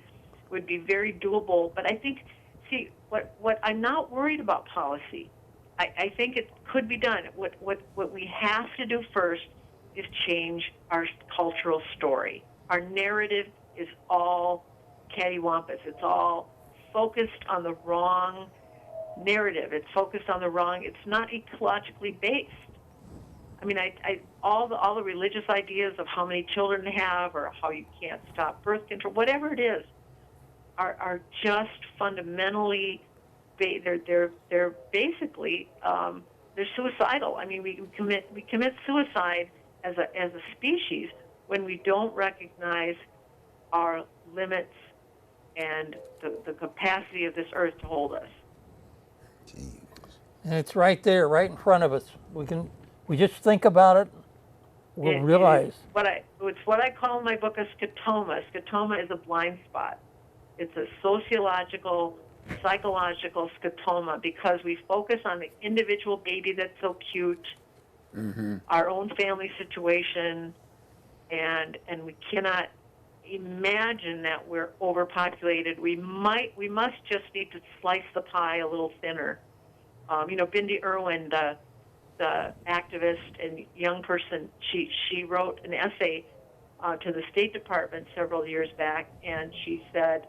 very doable. But I think, see, what I'm not worried about policy. I think it could be done. What we have to do first is change our cultural story. Our narrative is all cattywampus. It's all focused on the wrong narrative. It's focused on the wrong. It's not ecologically based. I mean, all the religious ideas of how many children to have or how you can't stop birth control, whatever it is, are just fundamentally they're basically they're suicidal. I mean, we commit suicide as a species when we don't recognize our limits and the capacity of this earth to hold us. Jeez. And it's right there, right in front of us. We just think about it, we'll realize. It's what I call in my book a scotoma. Scotoma is a blind spot. It's a sociological, psychological scotoma because we focus on the individual baby that's so cute, our own family situation, and we cannot imagine that we're overpopulated. We must just need to slice the pie a little thinner. Bindi Irwin, the activist and young person, she wrote an essay to the State Department several years back, and she said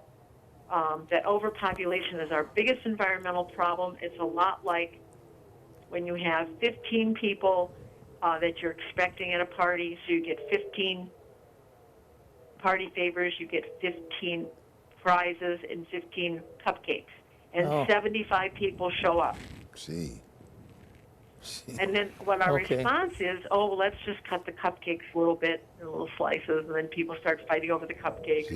that overpopulation is our biggest environmental problem. It's a lot like when you have 15 people that you're expecting at a party, so you get 15 party favors, you get 15 prizes and 15 cupcakes, and 75 people show up. See. And then what our response is, let's just cut the cupcakes a little bit in little slices, and then people start fighting over the cupcakes.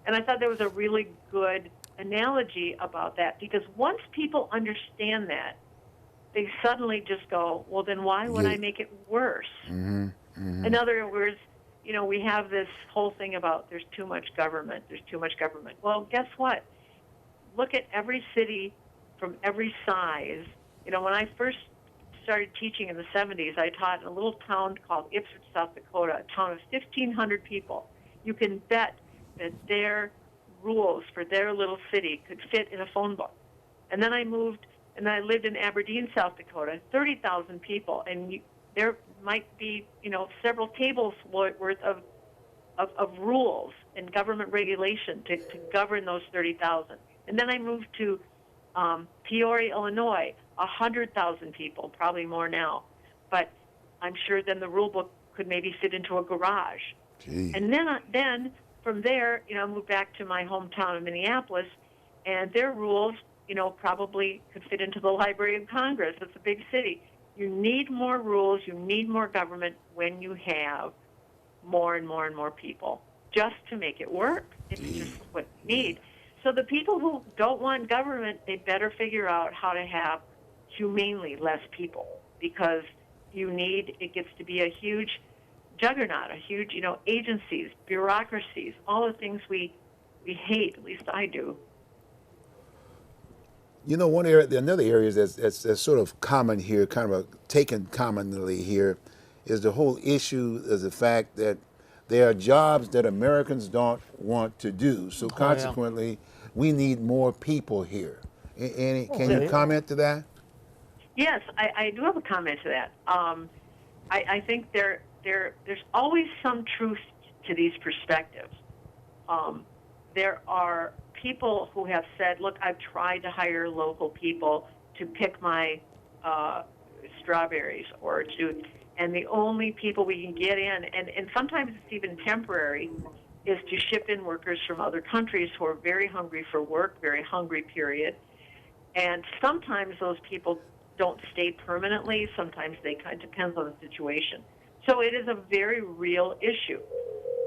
And I thought there was a really good analogy about that, because once people understand that, they suddenly just go, well, then why would I make it worse? In other words, we have this whole thing about there's too much government. Well, guess what? Look at every city from every size. When I first started teaching in the 70s, I taught in a little town called Ipswich, South Dakota, a town of 1,500 people. You can bet that their rules for their little city could fit in a phone book. And then I moved, and I lived in Aberdeen, South Dakota, 30,000 people, and there might be, several tables worth of rules and government regulation to govern those 30,000. And then I moved to Peoria, Illinois, 100,000 people, probably more now. But I'm sure then the rule book could maybe fit into a garage. Gee. And then from there, I moved back to my hometown of Minneapolis, and their rules, probably could fit into the Library of Congress. It's a big city. You need more rules. You need more government when you have more and more and more people, just to make it work. It's just what you need. So the people who don't want government, they better figure out how to have humanely less people, because it gets to be a huge juggernaut, a huge, agencies, bureaucracies, all the things we hate, at least I do. One area, another area that's sort of common here, kind of taken commonly here, is the whole issue is the fact that there are jobs that Americans don't want to do. So consequently, we need more people here. Annie, can you comment to that? Yes, I do have a comment to that. I think there's always some truth to these perspectives. There are people who have said, look, I've tried to hire local people to pick my strawberries and the only people we can get in, and sometimes it's even temporary, is to ship in workers from other countries who are very hungry for work, very hungry, period. And sometimes those people don't stay permanently. Sometimes they kind of depends on the situation. So it is a very real issue.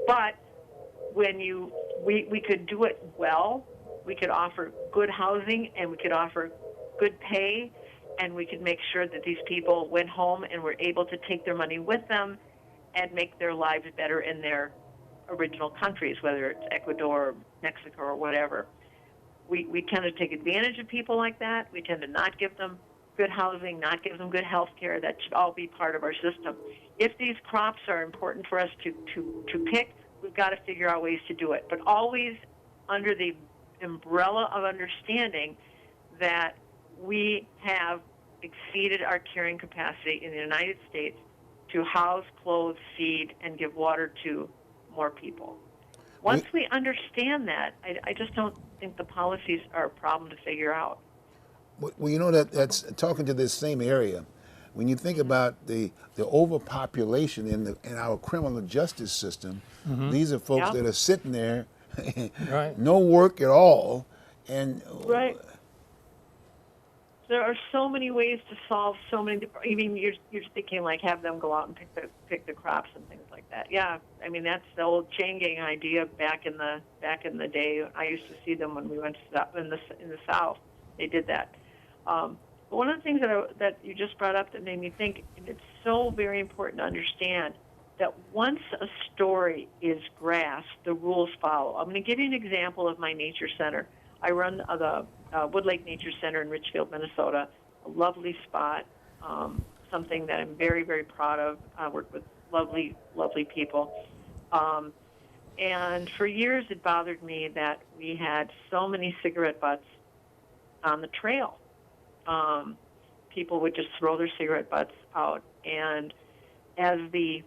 But when we could do it well, we could offer good housing, and we could offer good pay, and we could make sure that these people went home and were able to take their money with them and make their lives better in their original countries, whether it's Ecuador or Mexico or whatever. We tend to take advantage of people like that. We tend to not give them good housing, not give them good health care. That should all be part of our system. If these crops are important for us to pick, we've got to figure out ways to do it, but always under the umbrella of understanding that we have exceeded our carrying capacity in the United States to house, clothe, feed, and give water to more people. Once we understand that, I just don't think the policies are a problem to figure out. Well, that's talking to this same area. When you think about the overpopulation in our criminal justice system, these are folks that are sitting there, no work at all, and right. There are so many ways to solve so many. I mean, you're thinking like have them go out and pick the crops and things like that. Yeah, I mean that's the old chain gang idea back in the day. I used to see them when we went in the South. They did that. But one of the things that you just brought up that made me think, and it's so very important to understand, that once a story is grasped, the rules follow. I'm going to give you an example of my nature center. I run the Wood Lake Nature Center in Richfield, Minnesota, a lovely spot, something that I'm very, very proud of. I work with lovely, lovely people. And for years it bothered me that we had so many cigarette butts on the trail. People would just throw their cigarette butts out. And as the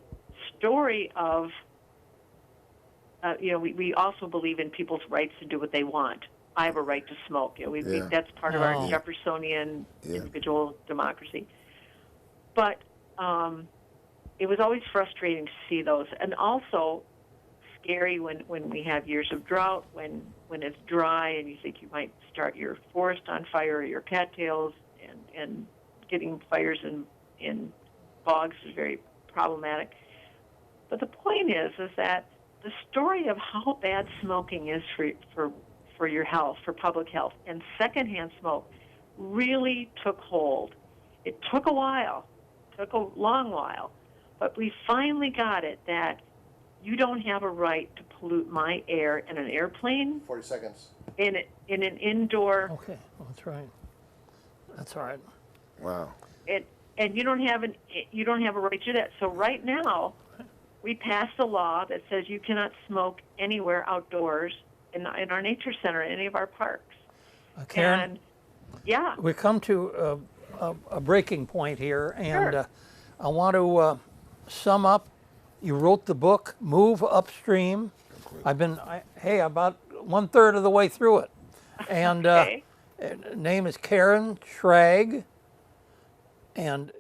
story of, we also believe in people's rights to do what they want. I have a right to smoke. That's part of our Jeffersonian individual democracy. But it was always frustrating to see those, and also scary when we have years of drought, when it's dry and you think you might start your forest on fire or your cattails, and getting fires in bogs is very problematic. But the point is that the story of how bad smoking is for your health, for public health, and secondhand smoke really took hold. It took a while, took a long while, but we finally got it that you don't have a right to pollute my air in an airplane. 40 seconds. In an indoor. Okay, well, that's right. That's all right. Wow. And you don't have a right to do that. So right now, we passed a law that says you cannot smoke anywhere outdoors in our nature center, in any of our parks. Karen, and, yeah. we come to a breaking point here, and Sure. I want to sum up. You wrote the book, Move Upstream. I've been, about 1/3 of the way through it. And Okay. Name is Karen Schrag, and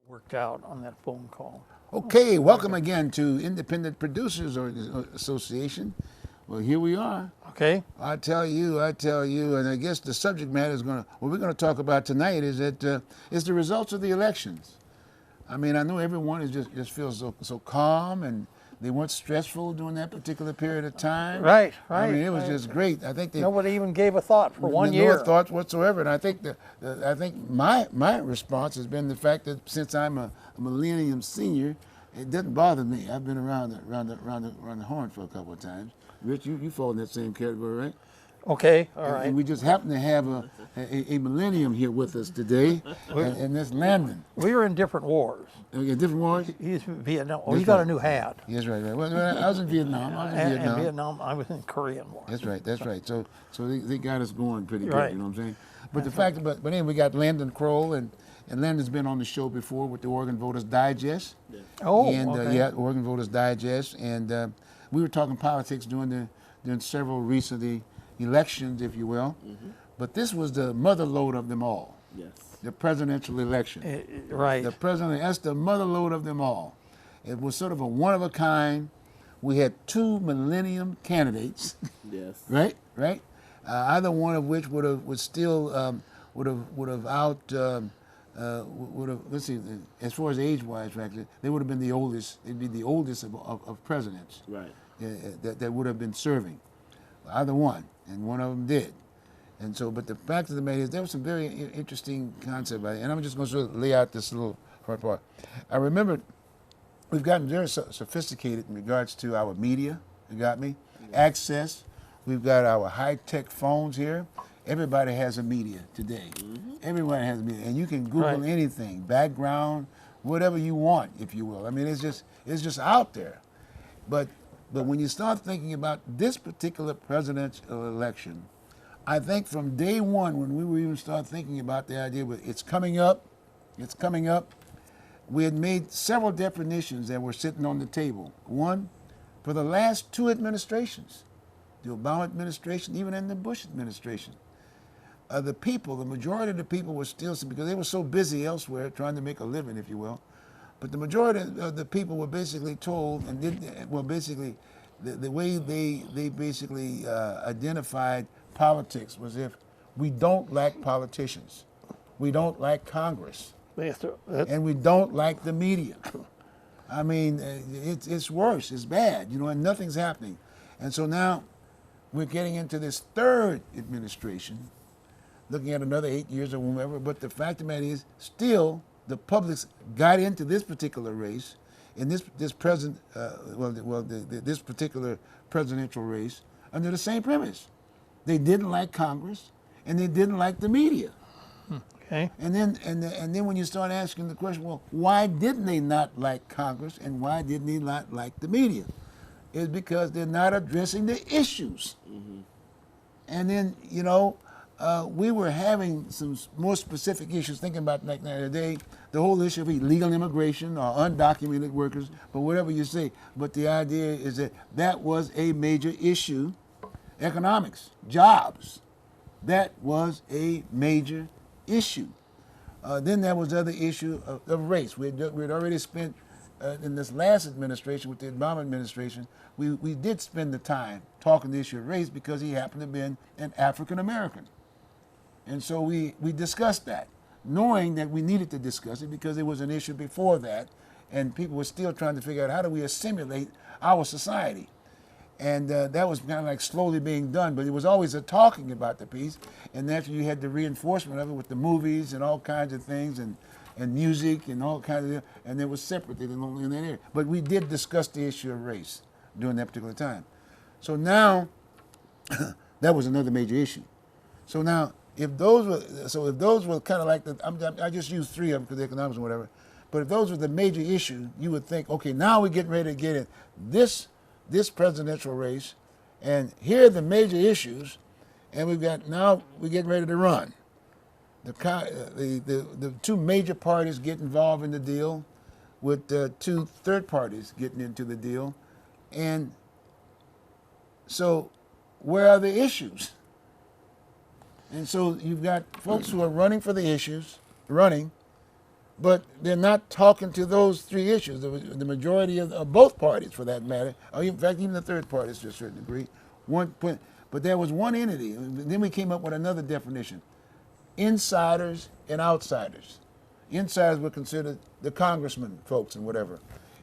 worked out on that phone call. Okay, welcome again to Independent Producers Association. Well, here we are. Okay? I tell you, and I guess the subject matter is what we're going to talk about tonight is that is the results of the elections. I mean, I know everyone is just feels so calm, and they weren't stressful during that particular period of time. Right. I mean, it was just great. I think Nobody even gave a thought for 1 no year. thoughts whatsoever. And I think my response has been the fact that since I'm a millennium senior, it doesn't bother me. I've been around the horn for a couple of times. Rich, you fall in that same category, right? Okay, all right. And we just happen to have a millennium here with us today, and that's Landon. We were in different wars. Okay, different wars? He's Vietnam. Oh, That's he got right. a new hat. Yes, right. Well, I was in Vietnam. And Vietnam, I was in Korean War. That's right. So they got us going pretty good, Right. you know what I'm saying? But the fact, but anyway, we got Landon Kroll, and Landon's been on the show before with the Oregon Voters Digest. Oh, And okay. yeah, Oregon Voters Digest, and we were talking politics during several recent elections, if you will. But this was the mother lode of them all. Yes. The presidential election. Right. The president, that's the mother lode of them all. It was sort of a one of a kind. We had 2 millennium candidates, Yes. right? Either one of which would have let's see, as far as age wise, frankly, they would have been the oldest. They'd be the oldest of presidents Right. that would have been serving. Either one, and one of them did. And so, but the fact of the matter is, there was some very interesting concept, and I'm just going to sort of lay out this little front part. I remember we've gotten very sophisticated in regards to our media. You got me? Access. We've got our high-tech phones here. Everybody has a media today. Everyone has a media, and you can Google Right. anything, background, whatever you want, if you will. I mean, it's just out there. But when you start thinking about this particular presidential election, I think from day one, when we were even start thinking about the idea of it's coming up, we had made several definitions that were sitting on the table. One, for the last 2 administrations, the Obama administration, even in the Bush administration, the majority of the people were still, because they were so busy elsewhere trying to make a living, if you will, but the majority of the people were basically told, and basically, the way they basically identified politics was if we don't like politicians, we don't like Congress, and we don't like the media. I mean, it's worse, it's bad, and nothing's happening. And so now we're getting into this 3rd administration, looking at another 8 years or whatever, but the fact of the matter is, still, the public got into this particular race, in this particular presidential race, under the same premise. They didn't like Congress, and they didn't like the media. Okay. And then when you start asking the question, well, why didn't they not like Congress, and why didn't they not like the media? It's because they're not addressing the issues. And then, we were having some more specific issues, thinking about like the other day, the whole issue of illegal immigration or undocumented workers, but whatever you say. But the idea is that was a major issue. Economics, jobs, that was a major issue. Then there was the other issue of race. We had already spent, in this last administration, with the Obama administration, we did spend the time talking the issue of race because he happened to have been an African American. And so we discussed that, knowing that we needed to discuss it because it was an issue before that, and people were still trying to figure out how do we assimilate our society. And that was kind of like slowly being done, but it was always a talking about the piece. And after you had the reinforcement of it with the movies and all kinds of things and music and all kinds of, and it was separated only in that area. But we did discuss the issue of race during that particular time. So now, that was another major issue. So now, if those were kind of like I just used 3 of them because the economics and whatever. But if those were the major issue, you would think, okay, now we're getting ready to get in this presidential race, and here are the major issues, and we're getting ready to run. The 2 major parties get involved in the deal, with 2 third parties getting into the deal, and so where are the issues? And so you've got folks who are running for the issues, but they're not talking to those three issues. The majority of both parties, for that matter, or in fact, even the third parties to a certain degree, but there was one entity. Then we came up with another definition: insiders and outsiders. Insiders were considered the congressmen folks and whatever,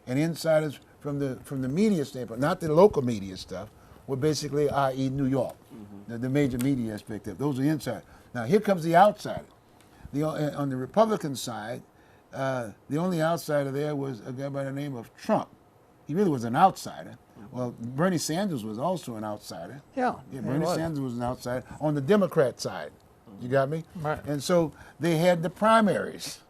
and insiders from the media standpoint, not the local media stuff, were basically, i.e., New York, the major media aspect of it. Those are insiders. Now here comes the outsider. On the Republican side, the only outsider there was a guy by the name of Trump. He really was an outsider. Well, Bernie Sanders was also an outsider. Yeah, Bernie Sanders was an outsider on the Democrat side. You got me? Right. And so they had the primaries.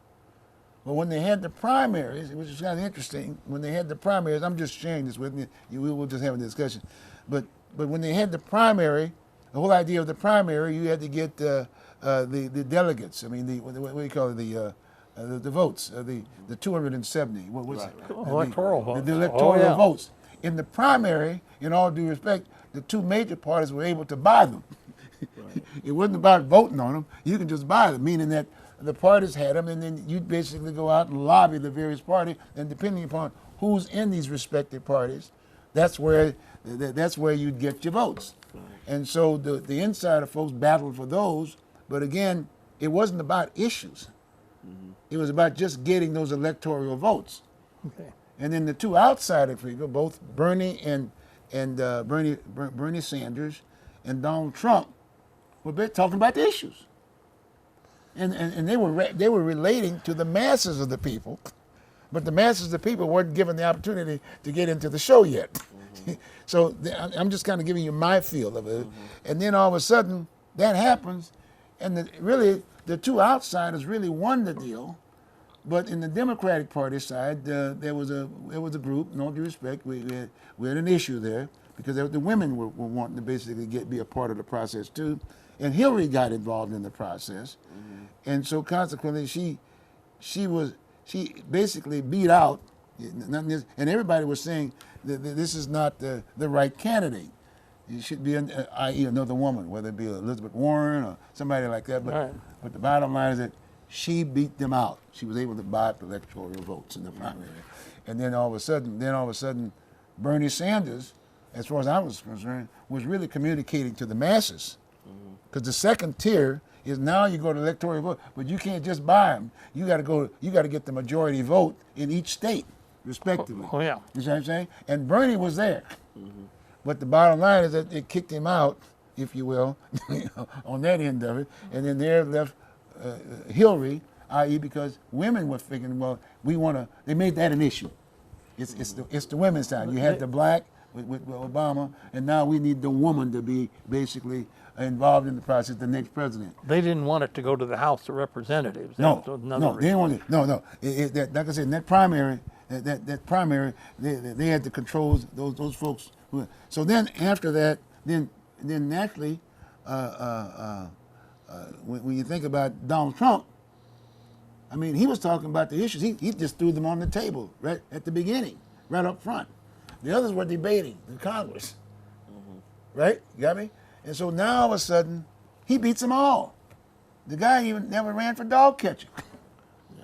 But when they had the primaries, which is kind of interesting, when they had the primaries, I'm just sharing this with you. We will just have a discussion. But when they had the primary, the whole idea of the primary, you had to get the delegates. I mean, what do you call it? The votes, the 270. What's it? Electoral votes. The electoral yeah. votes. In the primary, in all due respect, the two major parties were able to buy them. It wasn't about voting on them. You can just buy them, meaning that the parties had them, and then you'd basically go out and lobby the various parties, and depending upon who's in these respective parties, that's where you'd get your votes. And so the insider folks battled for those, but again, it wasn't about issues. It was about just getting those electoral votes. Okay. And then the two outsider people, both Bernie and Bernie Sanders and Donald Trump, were talking about the issues. And they were relating to the masses of the people, but the masses of the people weren't given the opportunity to get into the show yet. So I'm just kind of giving you my feel of it. And then all of a sudden that happens, and really the two outsiders really won the deal. But in the Democratic Party side, there was a group. In all due respect, we had an issue there because the women were wanting to basically be a part of the process too, and Hillary got involved in the process, and so consequently she basically beat out, and everybody was saying that this is not the right candidate. It should be i.e. another woman, whether it be Elizabeth Warren or somebody like that. But the bottom line is that she beat them out. She was able to buy up electoral votes in the primary. And then all of a sudden, Bernie Sanders, as far as I was concerned, was really communicating to the masses. Because the second tier is now you go to electoral vote, but you can't just buy them. You got to get the majority vote in each state, respectively. Oh, yeah. You see what I'm saying? And Bernie was there. But the bottom line is that it kicked him out, if you will, on that end of it. And then there left Hillary, i.e. because women were thinking, well, they made that an issue. It's the women's side. You had the black with Obama, and now we need the woman to be basically involved in the process, the next president. They didn't want it to go to the House of Representatives. No, That was no, another they didn't want it. No. Like I said, in that primary, they had to control those folks. So then after that, then naturally, when you think about Donald Trump, I mean, he was talking about the issues. He just threw them on the table right at the beginning, right up front. The others were debating in Congress, right? You got me? And so now all of a sudden, he beats them all. The guy even never ran for dog catcher.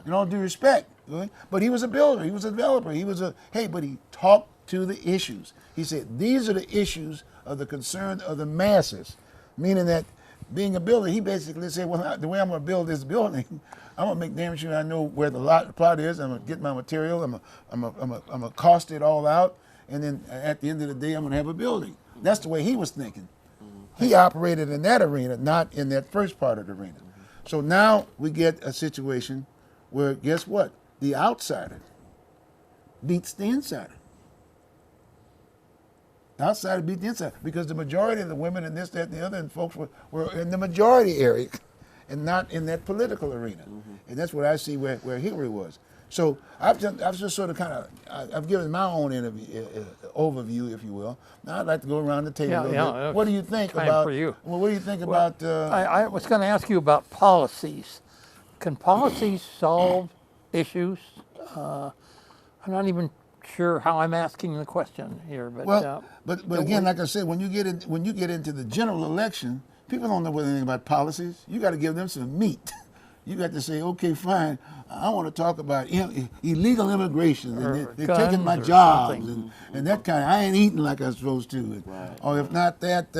In all due respect, right? But he was a builder. He was a developer. But he talked to the issues. He said, these are the issues of the concern of the masses, meaning that being a builder, he basically said, well, the way I'm going to build this building, I'm going to make damn sure I know where the plot is. I'm going to get my material. I'm going to cost it all out. And then at the end of the day, I'm going to have a building. That's the way he was thinking. He operated in that arena, not in that first part of the arena. So now we get a situation where, guess what? The outsider beats the insider. The outsider beat the insider because the majority of the women and this, that, and the other and folks were in the majority area and not in that political arena. And that's what I see where Hillary was. So I've just sort of I've given my own overview, if you will. Now I'd like to go around the table a little bit. What do you think about? Well, what do you think about? I was going to ask you about policies. Can policies solve issues? I'm not even sure how I'm asking the question here, but but again, like I said, when you get into the general election, people don't know anything about policies. You got to give them some meat. You got to say, okay, fine. I want to talk about illegal immigration, and Or they're taking my guns or jobs, something. and that kind. I ain't eating like I'm supposed to, or if not that,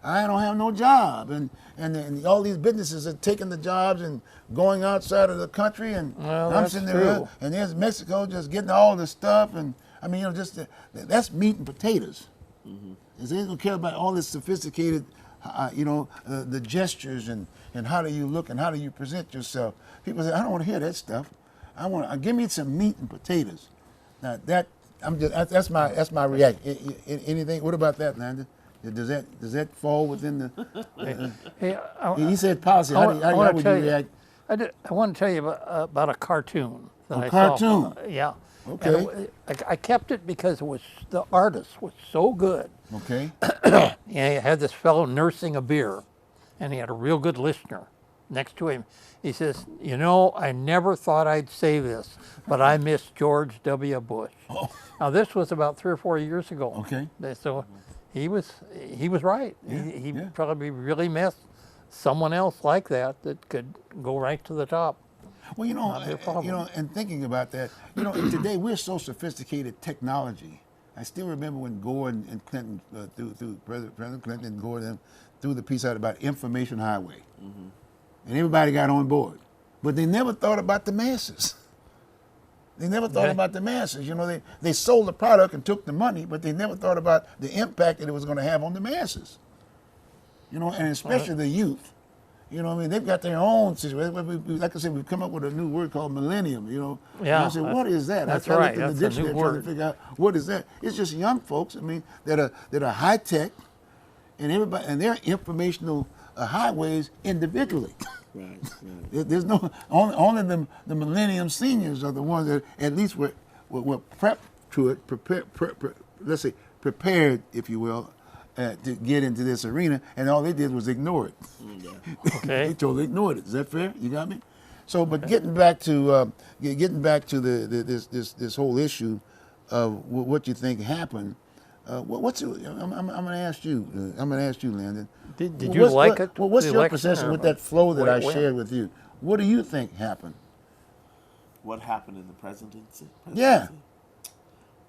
I don't have no job, and all these businesses are taking the jobs and going outside of the country, and Well, I'm that's sitting there, true. and there's Mexico just getting all the stuff, and I mean, just that's meat and potatoes. Is they don't care about all this sophisticated, the gestures and how do you look and how do you present yourself. People say, I don't want to hear that stuff. I want give me some meat and potatoes. Now that's my reaction. Anything? What about that, Landon? Does that fall within the? Hey, He said policy. How would you react? I want to tell you about a cartoon that A I cartoon? saw. Yeah. Okay. And I kept it because the artist was so good. Okay. Yeah, he had this fellow nursing a beer, and he had a real good listener next to him. He says, I never thought I'd say this, but I miss George W. Bush. Oh. Now, this was about 3 or 4 years ago. Okay. So he was right. He probably really missed someone else like that could go right to the top. Well, Not their problem. and thinking about that, today we're so sophisticated technology. I still remember when Gore and Clinton, through President Clinton and Gore, them threw the piece out about information highway, and everybody got on board, but they never thought about the masses. They never thought Okay. about the masses. They sold the product and took the money, but they never thought about the impact that it was going to have on the masses. And especially the youth. They've got their own situation. Like I said, we've come up with a new word called millennium, Yeah, And I said, what is that? that's I right. looked in the That's a new dictionary trying to word. figure out what is that. It's just young folks, that are high tech, and everybody, and they're informational highways individually. Right. There's no only the millennium seniors are the ones that at least were prepped to it, prepared, if you will, to get into this arena, and all they did was ignore it. Okay. They totally ignored it. Is that fair? You got me? So, but getting back to this whole issue of what you think happened. I'm going to ask you. I'm going to ask you, Landon. Did you like it? What's the your election, perception or with that flow that way I it went? shared with you? What do you think happened? What happened in the presidency? Yeah.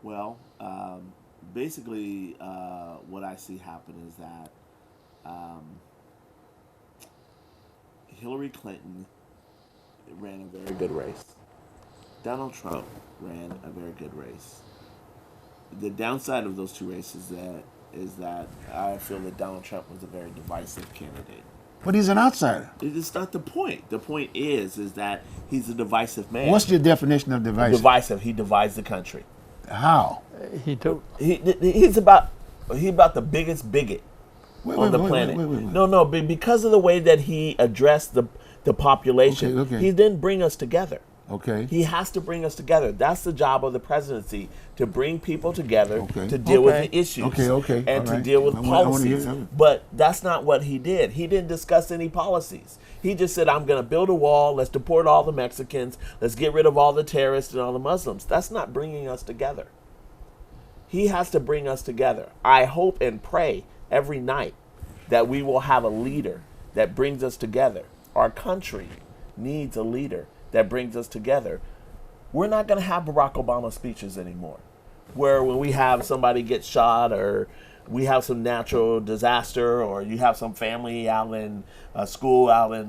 Well, basically, what I see happen is that Hillary Clinton ran a very good race. Donald Trump ran a very good race. The downside of those two races is that I feel that Donald Trump was a very divisive candidate. But he's an outsider. It's not the point. The point is that he's a divisive man. What's your definition of divisive? divisive? He divides the country. How? He's about the biggest bigot on the planet. Wait. No, because of the way that he addressed the population, Okay. he didn't bring us together. Okay. He has to bring us together. That's the job of the presidency, to bring people together, Okay. to deal with Okay. the issues, Okay, and all to right. deal with I wanna hear policies. that. But that's not what he did. He didn't discuss any policies. He just said, I'm going to build a wall. Let's deport all the Mexicans. Let's get rid of all the terrorists and all the Muslims. That's not bringing us together. He has to bring us together. I hope and pray every night that we will have a leader that brings us together. Our country needs a leader that brings us together. We're not going to have Barack Obama speeches anymore, where when we have somebody get shot, or we have some natural disaster, or you have some family out in school out in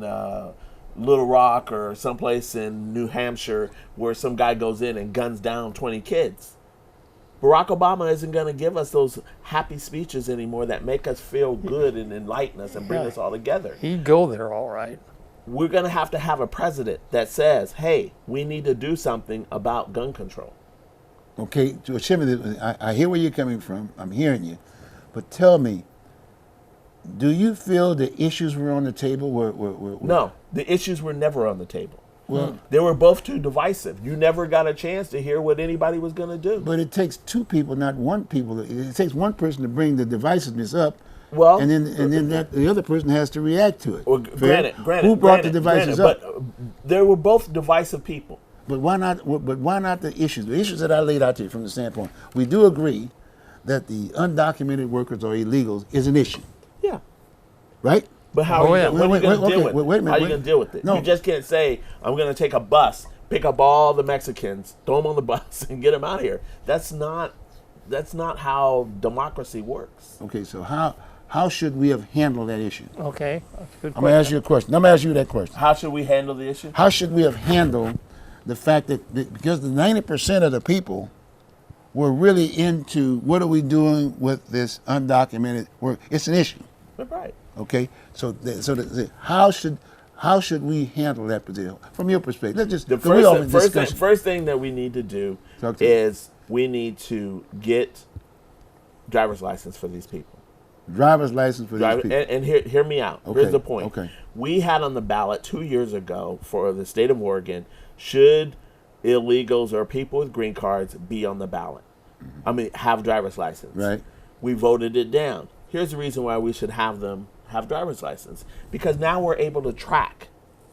Little Rock or someplace in New Hampshire where some guy goes in and guns down 20 kids. Barack Obama isn't going to give us those happy speeches anymore that make us feel good and enlighten us and bring us all together. He'd go there all right. We're going to have a president that says, hey, we need to do something about gun control. Okay, to Shimon, I hear where you're coming from. I'm hearing you. But tell me, do you feel the issues were on the table? No, the issues were never on the table. Well, They were both too divisive. You never got a chance to hear what anybody was going to do. but it takes two people, not one people. It takes one person to bring the divisiveness up. Well, and then the other person has to react to it. Well, Fair? granted. Who brought granted, the devices granted, up? But they were both divisive people. But why not? But why not the issues? The issues that I laid out to you from the standpoint, we do agree that the undocumented workers or illegals is an issue, Yeah. right? But how Oh, are yeah. you, what are you going to deal with? wait a minute, How are you wait. going to deal with it? No. You just can't say, I'm going to take a bus, pick up all the Mexicans, throw them on the bus, and get them out of here. That's not how democracy works. Okay, so how should we have handled that issue? Okay, that's a good I'm going to ask question. you a question. I'm going to ask you that question. How should we handle the issue? How should we have handled the fact that because the 90% of the people were really into what are we doing with this undocumented work? It's an issue. Right. Okay, how should we handle that position from your perspective? Let's just The we all in first discussion. thing that we need to do Talk to me. is we need to get driver's license for these people. Driver's license for these people. And hear me out. Okay, Here's the point. okay. We had on the ballot 2 years ago for the state of Oregon, should illegals or people with green cards be on the ballot? I mean, have driver's license. Right. We voted it down. Here's the reason why we should have them have driver's license. Because now we're able to track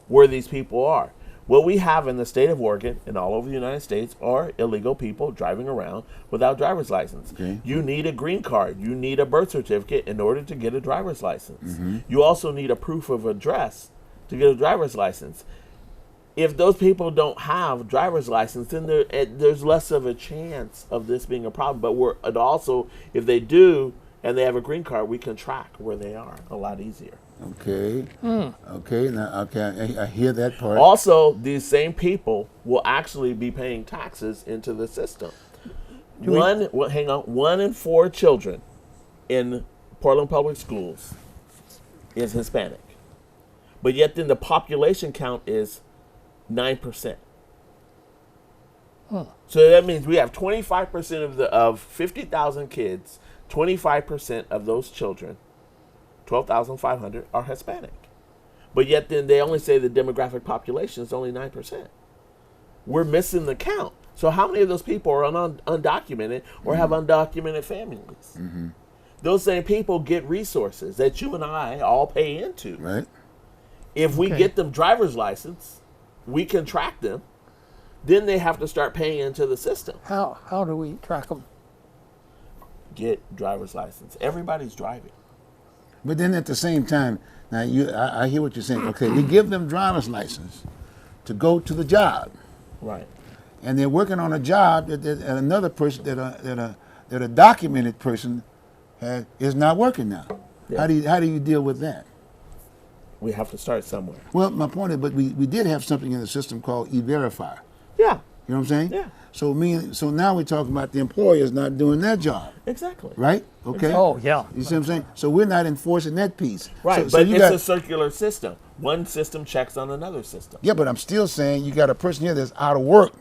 where these people are. What we have in the state of Oregon and all over the United States are illegal people driving around without driver's license. Okay. You need a green card. You need a birth certificate in order to get a driver's license. Mm-hmm. You also need a proof of address to get a driver's license. If those people don't have driver's license, then there's less of a chance of this being a problem. But if they do and they have a green card, we can track where they are a lot easier. Okay. Okay. Now, okay, I hear that part. Also, these same people will actually be paying taxes into the system. One in 4 children in Portland Public Schools is Hispanic, but yet then the population count is 9%. So that means we have 25% of 50,000 kids. 25% of those children, 12,500, are Hispanic. But yet then they only say the demographic population is only 9%. We're missing the count. So how many of those people are undocumented or have undocumented families? Mm-hmm. Those same people get resources that you and I all pay into. Right. If we Okay. get them driver's license, we can track them. Then they have to start paying into the system. How do we track them? Get driver's license. Everybody's driving. But then at the same time, now I hear what you're saying. Okay, we give them driver's license to go to the job, Right. and they're working on a job that another person that a documented person is not working now. Yeah. How do you deal with that? We have to start somewhere. Well, my point is, but we did have something in the system called E-Verify. Yeah, You know what I'm saying? Yeah. So now we're talking about the employers not doing their job, exactly. right? Okay. Oh, yeah. You see what I'm saying? So we're not enforcing that piece. Right, So but you it's got, a circular system. One system checks on another system. yeah, but I'm still saying you got a person here that's out of work,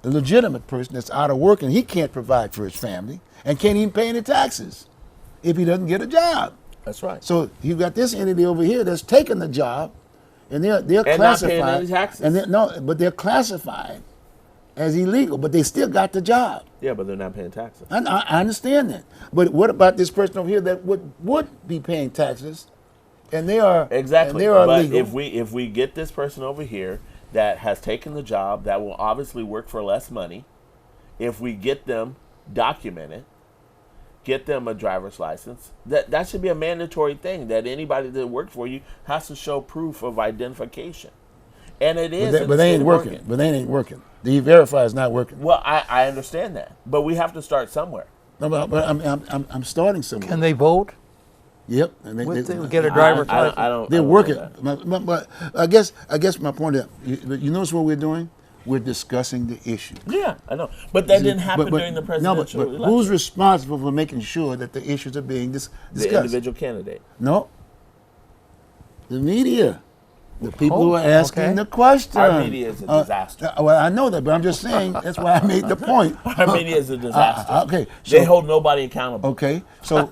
a legitimate person that's out of work, and he can't provide for his family and can't even pay any taxes if he doesn't get a job. That's right. So you've got this entity over here that's taking the job, and they're not paying classified. any taxes. And but they're classified as illegal, but they still got the job. Yeah, but they're not paying taxes. I understand that. But what about this person over here that would be paying taxes, and they are Exactly. and they are But legal? if we get this person over here that has taken the job, that will obviously work for less money, if we get them documented, get them a driver's license, that should be a mandatory thing, that anybody that works for you has to show proof of identification. And it is. But they ain't working. But they ain't working. The E-Verify is not working. Well, I understand that, but we have to start somewhere. No, but I'm starting somewhere. Can they vote? Yep. And They get a driver's license. I don't. They're I don't know working. that. But I guess my point is, you notice what we're doing? We're discussing the issue. Yeah, I know, but that didn't happen But- during the no, presidential but election. who's responsible for making sure that the issues are being the discussed? individual candidate? No. The media. The people who are Oh, asking okay. the question. Our media is a disaster. Well, I know that, but I'm just saying, that's why I made the point. Our media is a disaster. Okay. They hold nobody accountable. Okay, so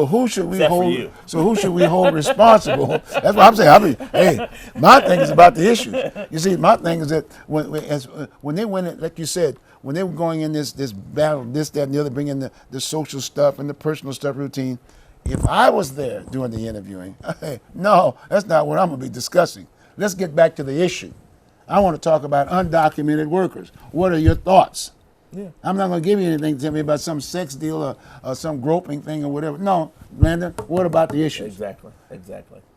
who should we Except for hold? you. So who should we hold responsible? That's what I'm saying. Hey, my thing is about the issues. You see, my thing is that when they went, like you said, when they were going in this battle, this, that, and the other, bringing the social stuff and the personal stuff routine. If I was there doing the interviewing, hey, no, that's not what I'm going to be discussing. Let's get back to the issue. I want to talk about undocumented workers. What are your thoughts? Yeah. I'm not going to give you anything to tell me about some sex deal or some groping thing or whatever. No, Landon, what about the issues? Exactly.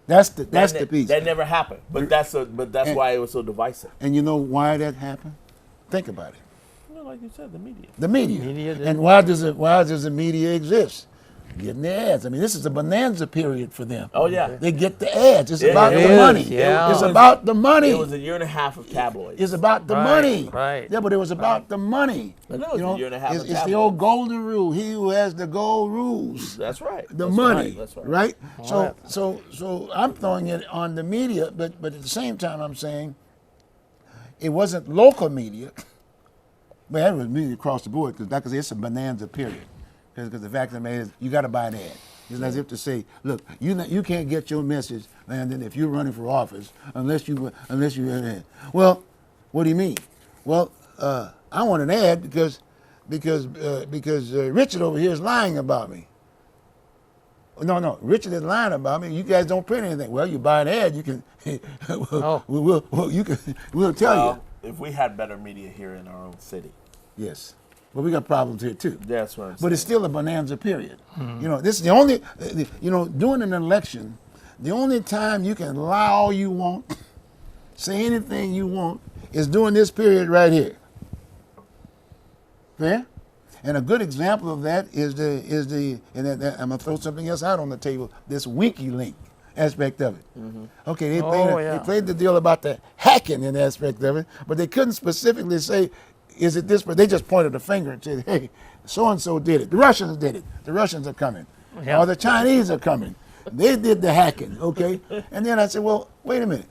That's the piece. That never happened. But that's why it was so divisive. And you know why that happened? Think about it. You know, like you said, the media. The media. Media did. And why does the media exist? Getting the ads. I mean, this is a bonanza period for them. Oh yeah. They get the ads. It's It about the is, money. yeah. It's It was- about the money. It was a year and a half of tabloids. It's about the Right, money. right, Yeah, but it was about the money. I know, it's a year and a half It's, of it's the tabloids. old golden rule. He who has the gold rules. That's right. The That's money, right. That's right. right? So, Right. so I'm throwing it on the media, but at the same time, I'm saying it wasn't local media, but it was media across the board because it's a bonanza period. Because the fact of the matter is, you got to buy an ad. It's as if to say, look, you can't get your message, Landon, if you're running for office unless you have an ad. Well, what do you mean? Well, I want an ad because Richard over here is lying about me. No, Richard is lying about me. You guys don't print anything. Well, you buy an ad, you can. We'll tell you. If we had better media here in our own city, Yes, but we got problems here too. that's what I'm saying. But it's still a bonanza period. You know, this is the only. During an election, the only time you can lie all you want, say anything you want, is during this period right here. Fair? And a good example of that is I'm gonna throw something else out on the table. This WikiLink aspect of it. Okay, they played the deal about the hacking in aspect of it, but they couldn't specifically say, is it this? But they just pointed a finger and said, hey, so and so did it. The Russians did it. The Russians are coming, Yeah. or the Chinese are coming. They did the hacking. Okay, and then I said, well, wait a minute,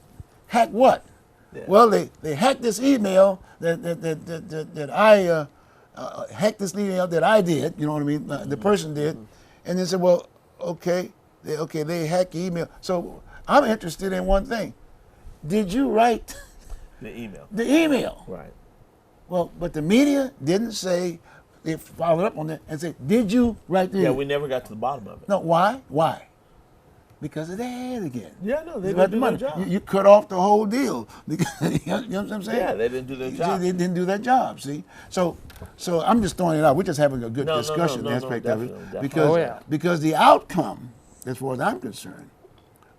hack what? Yeah. Well, they hacked this email that I hacked this email that I did. You know what I mean? The person did, and they said, well, okay, they hacked the email. So I'm interested in one thing. Did you write the email. the email? Right. Well, but the media didn't say. They followed up on that and said, did you write the Yeah, email? we never got to the bottom of it. No, why? Why? Because of the ad again. Yeah, no, they You got didn't the do money. their job. You cut off the whole deal. You know what I'm saying? Yeah, they didn't do their See, job. They didn't do their job. See, so I'm just throwing it out. We're just having a good No, no, discussion no, no, aspect no, of it definitely, because definitely. because the outcome, as far as I'm concerned,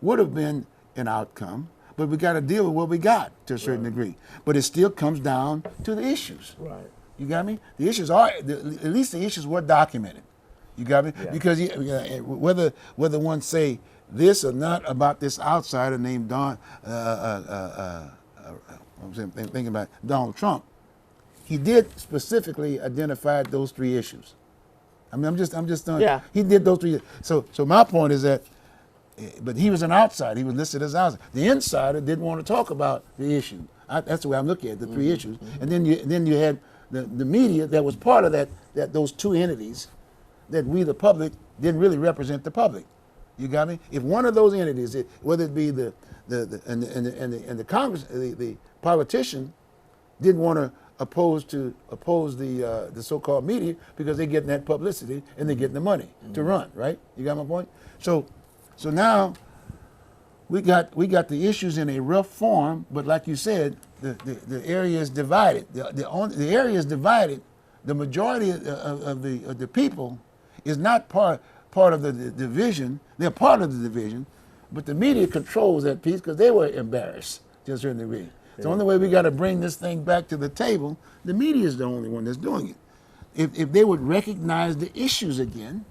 would have been an outcome. But we got to deal with what we got to a certain degree. But it still comes down to the issues. Right. You got me? The issues are at least the issues were documented. You got me? Yeah. Because whether one say this or not about this outsider named Don, I'm thinking about Donald Trump, he did specifically identify those three issues. I mean, I'm just done. Yeah. He did those three. So my point is that, but he was an outsider. He was listed as outsider. The insider didn't want to talk about the issue. That's the way I'm looking at it, the three issues. And then you had the media that was part of that those two entities that we the public didn't really represent the public. You got me? If one of those entities, whether it be the Congress, the politician, didn't want to oppose the so-called media because they're getting that publicity and they're getting the money to run, right? You got my point? So now we got the issues in a rough form, but like you said, the area is divided. The area is divided. The majority of the people is not part of the division. They're part of the division, but the media controls that piece because they were embarrassed to a certain degree. The only way we got to bring this thing back to the table, the media is the only one that's doing it. If they would recognize the issues again,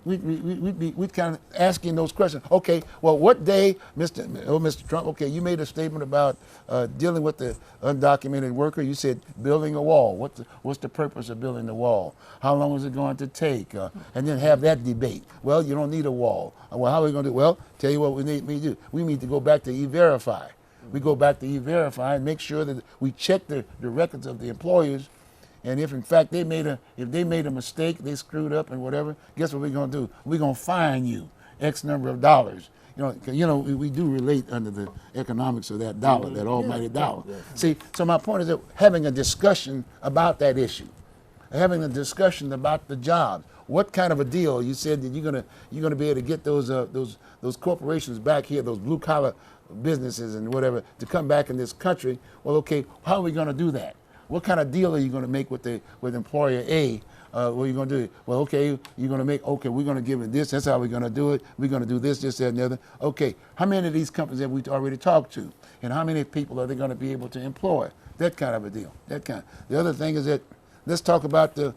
we'd kind of asking those questions. Okay, well, what day, Mr. Trump? Okay, you made a statement about dealing with the undocumented worker. You said building a wall. What's the purpose of building the wall? How long is it going to take? And then have that debate. Well, you don't need a wall. Well, how are we going to do? Well, tell you what we need to do. We need to go back to E-Verify. We go back to E-Verify and make sure that we check the records of the employers. And if in fact they made a mistake, they screwed up and whatever, guess what we're gonna do? We're gonna fine you X number of dollars. We do relate under the economics of that dollar, that almighty dollar. Yeah. See, so my point is that having a discussion about that issue, having a discussion about the jobs. What kind of a deal? You said that you're gonna be able to get those corporations back here, those blue collar businesses and whatever, to come back in this country. Well, okay, how are we gonna do that? what kind of deal are you going to make with employer A? What are you going to do? Well, okay, you're going to make, okay, we're going to give it this. That's how we're going to do it. We're going to do this, that, and the other. Okay, how many of these companies have we already talked to? And how many people are they going to be able to employ? That kind of a deal. That kind. The other thing is that let's talk about the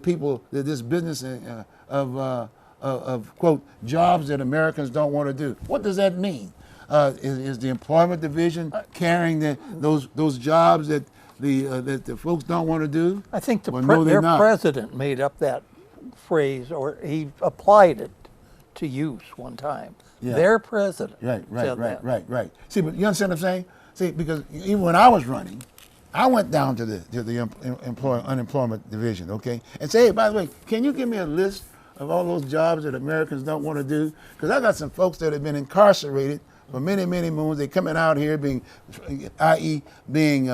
people, this business of quote, jobs that Americans don't want to do. What does that mean? Is the employment division carrying those jobs that the folks don't want to do? I think Well, no, they're their not. president made up that phrase, or he applied it to use one time. Yeah. Their president Right, said that. right. See, but you understand what I'm saying? See, because even when I was running, I went down to the unemployment division, okay, and say, hey, by the way, can you give me a list of all those jobs that Americans don't want to do? Because I got some folks that have been incarcerated for many, many moons. They coming out here i.e. being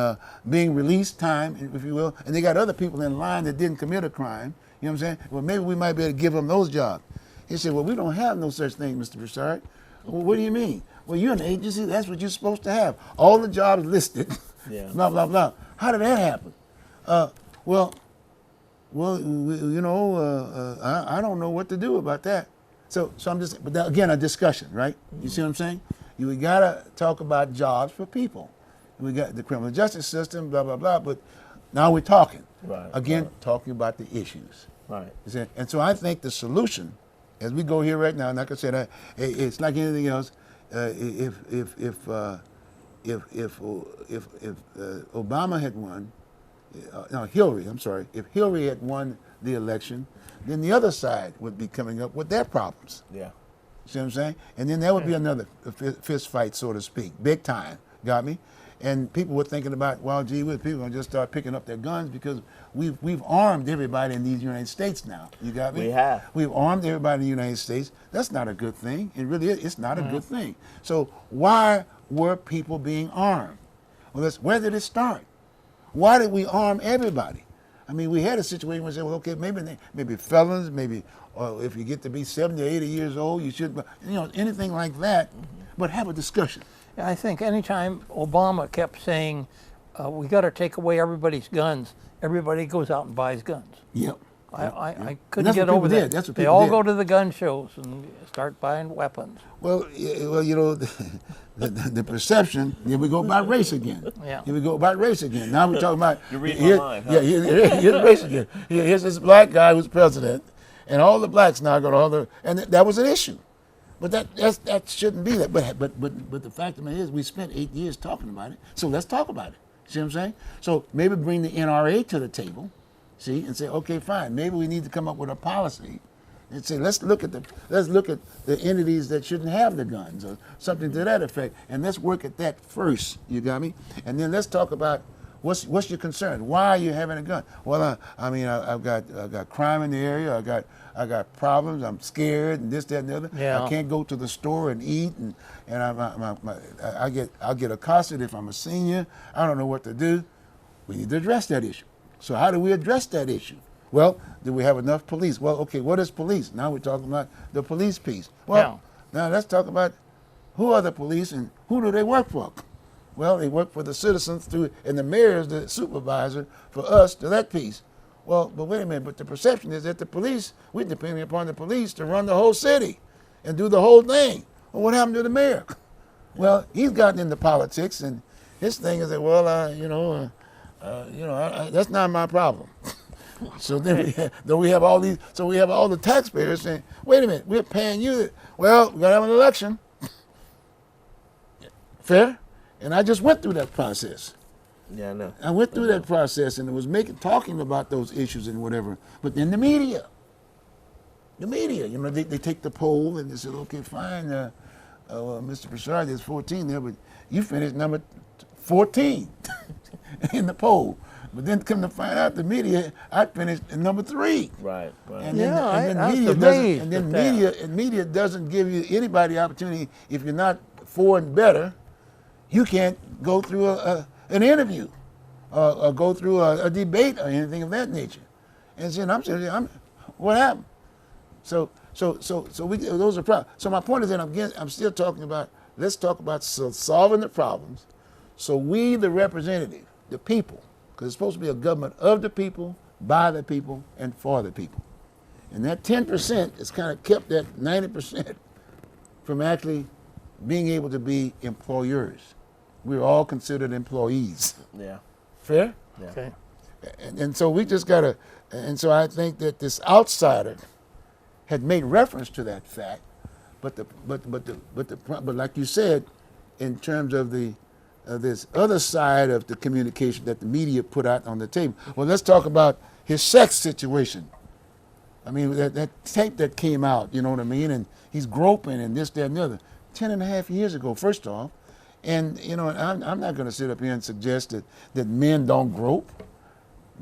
released time, if you will, and they got other people in line that didn't commit a crime. You know what I'm saying? Well, maybe we might be able to give them those jobs. He said, well, we don't have no such thing, Mr. Broussard. Well, what do you mean? Well, you're an agency. That's what you're supposed to have. All the jobs listed. Yeah. Blah, blah, blah. How did that happen? Well, you know, I don't know what to do about that. So I'm just, but that, again, a discussion, right? You see what I'm saying? We got to talk about jobs for people. We got the criminal justice system, blah, blah, blah. But now we're talking. Right, Again, right. talking about the issues. Right. You see? And so I think the solution, as we go here right now, and like I said, it's like anything else. If Obama had won, no, Hillary, I'm sorry, if Hillary had won the election, then the other side would be coming up with their problems. Yeah. See what I'm saying? And then there would be another fist fight, so to speak, big time. Got me? And people were thinking about, well, gee whiz, people are going to just start picking up their guns because we've armed everybody in these United States now. You got me? We have. We've armed everybody in the United States. That's not a good thing. It really is. It's not a good thing. So why were people being armed? Well, where did it start? Why did we arm everybody? I mean, we had a situation where we said, well, okay, maybe felons, maybe if you get to be 70 or 80 years old, you should, you know, anything like that, but have a discussion. I think anytime Obama kept saying, we got to take away everybody's guns, everybody goes out and buys guns. Yep. I couldn't that's get what over people that. did. That's what they people all did. go to the gun shows and start buying weapons. Well, you know, the perception. Here we go about race again. Yeah. Here we go about race again. Now we're talking about. You're reading my mind, huh? Yeah, here's race again. Here's this black guy who's president, and all the blacks now got all the, and that was an issue. But that shouldn't be that. But the fact of the matter is, we spent 8 years talking about it. So let's talk about it. See what I'm saying? So maybe bring the NRA to the table, see, and say, okay, fine. Maybe we need to come up with a policy and say, let's look at the entities that shouldn't have the guns or something to that effect, and let's work at that first. You got me? And then let's talk about what's your concern? Why are you having a gun? Well, I mean, I've got crime in the area. I got problems. I'm scared, and this, that, and the other. Yeah. I can't go to the store and eat, and I'll get accosted if I'm a senior. I don't know what to do. We need to address that issue. So how do we address that issue? Well, do we have enough police? Well, okay, what is police? Now we're talking about the police piece. Well, now let's talk about who are the police and who do they work for? Well, they work for the citizens and the mayor is the supervisor for us to that piece. Well, but wait a minute, but the perception is that the police, we're depending upon the police to run the whole city and do the whole thing. Well, what happened to the mayor? Well, he's gotten into politics, and his thing is that, well, that's not my problem. So then we have all the taxpayers saying, wait a minute, we're paying you. Well, we're going to have an election. Fair? And I just went through that process. Yeah, I know. I went through that process, and it was talking about those issues and whatever. But then the media, you know, they take the poll and they say, okay, fine, Mr. Broussard, there's 14 there, but you finished number 14 in the poll. But then come to find out, the media, I finished at number 3. Right. And Yeah, I was media amazed and then at that. media doesn't give you anybody opportunity. If you're not 4 and better, you can't go through an interview or go through a debate or anything of that nature. And saying, what happened? So those are problems. So my point is that I'm still talking about, let's talk about solving the problems. So we, the representative, the people, because it's supposed to be a government of the people, by the people, and for the people. And that 10% has kind of kept that 90% from actually being able to be employers. We're all considered employees. Yeah. Fair? Yeah. Okay. And so we just got to, and so I think that this outsider had made reference to that fact, but like you said, in terms of this other side of the communication that the media put out on the table. Well, let's talk about his sex situation. I mean, that tape that came out, you know what I mean? And he's groping and this, that, and the other. 10 and a half years ago, first off. And, you know, I'm not going to sit up here and suggest that men don't grope.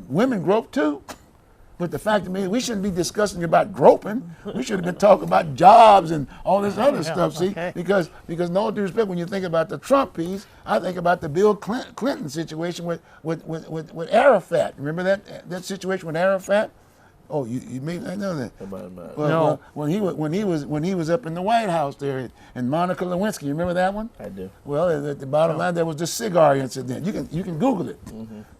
Women grope too. But the fact of me, we shouldn't be discussing about groping. We should have been talking about jobs and all this other stuff, see? okay. Because no due respect, when you think about the Trump piece, I think about the Bill Clinton situation with Arafat. Remember that situation with Arafat? Oh, you may not know that. No. When he was up in the White House there, and Monica Lewinsky, you remember that one? I do. Well, at the bottom line, there was the cigar incident. You can Google it.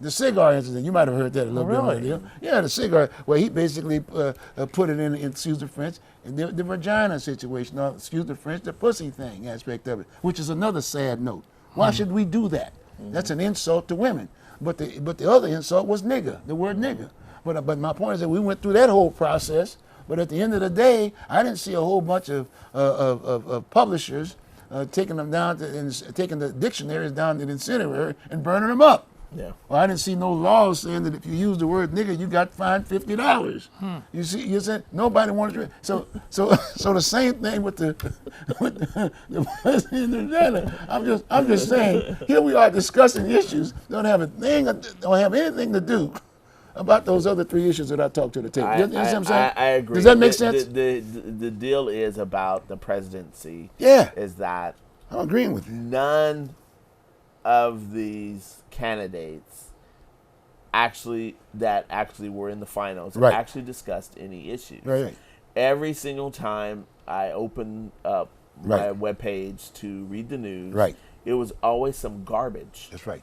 The cigar incident. You might have heard that a little bit on the really? deal. Yeah, the cigar. Well, he basically put it in, excuse the French, the vagina situation. Or, excuse the French, the pussy thing aspect of it, which is another sad note. Why should we do that? That's an insult to women. But the other insult was nigger, the word nigger. But my point is that we went through that whole process. But at the end of the day, I didn't see a whole bunch of publishers taking them down and taking the dictionaries down to the incinerator and burning them up. Yeah. Well, I didn't see no laws saying that if you use the word nigger, you got fined $50. You see, you said nobody wanted to. So the same thing with the I'm just saying. Here we are discussing issues don't have anything to do about those other three issues that I talked to the table. You understand what I'm saying? I agree. Does that make sense? The deal is about the presidency. Yeah. Is that I'm agreeing with you. none of these candidates actually were in the finals Right. actually discussed any issues. Right. Every single time I open up my Right. webpage to read the news, Right. it was always some garbage That's right.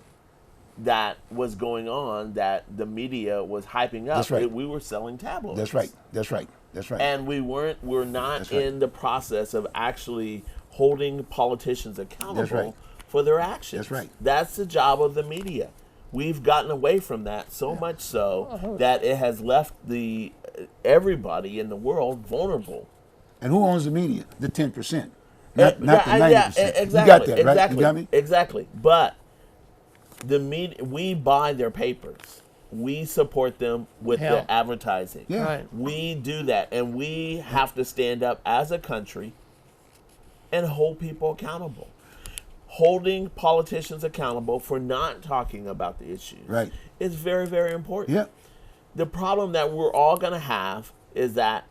that was going on that the media was hyping up. That's right. We were selling tabloids. That's right. That's right. That's right. And we're not That's right. in the process of actually holding politicians accountable right. for their actions. That's right. That's the job of the media. We've gotten away from that so much so that it has left everybody in the world vulnerable. And who owns the media? The 10%. Not the 90%. Yeah, exactly. You got that, right? Exactly. You got me? Exactly. But the media, we buy their papers. We support them with Yeah. their advertising. Yeah. Right. We do that, and we have to stand up as a country and hold people accountable. Holding politicians accountable for not talking about the issues Right. is very, very important. Yeah. The problem that we're all going to have is that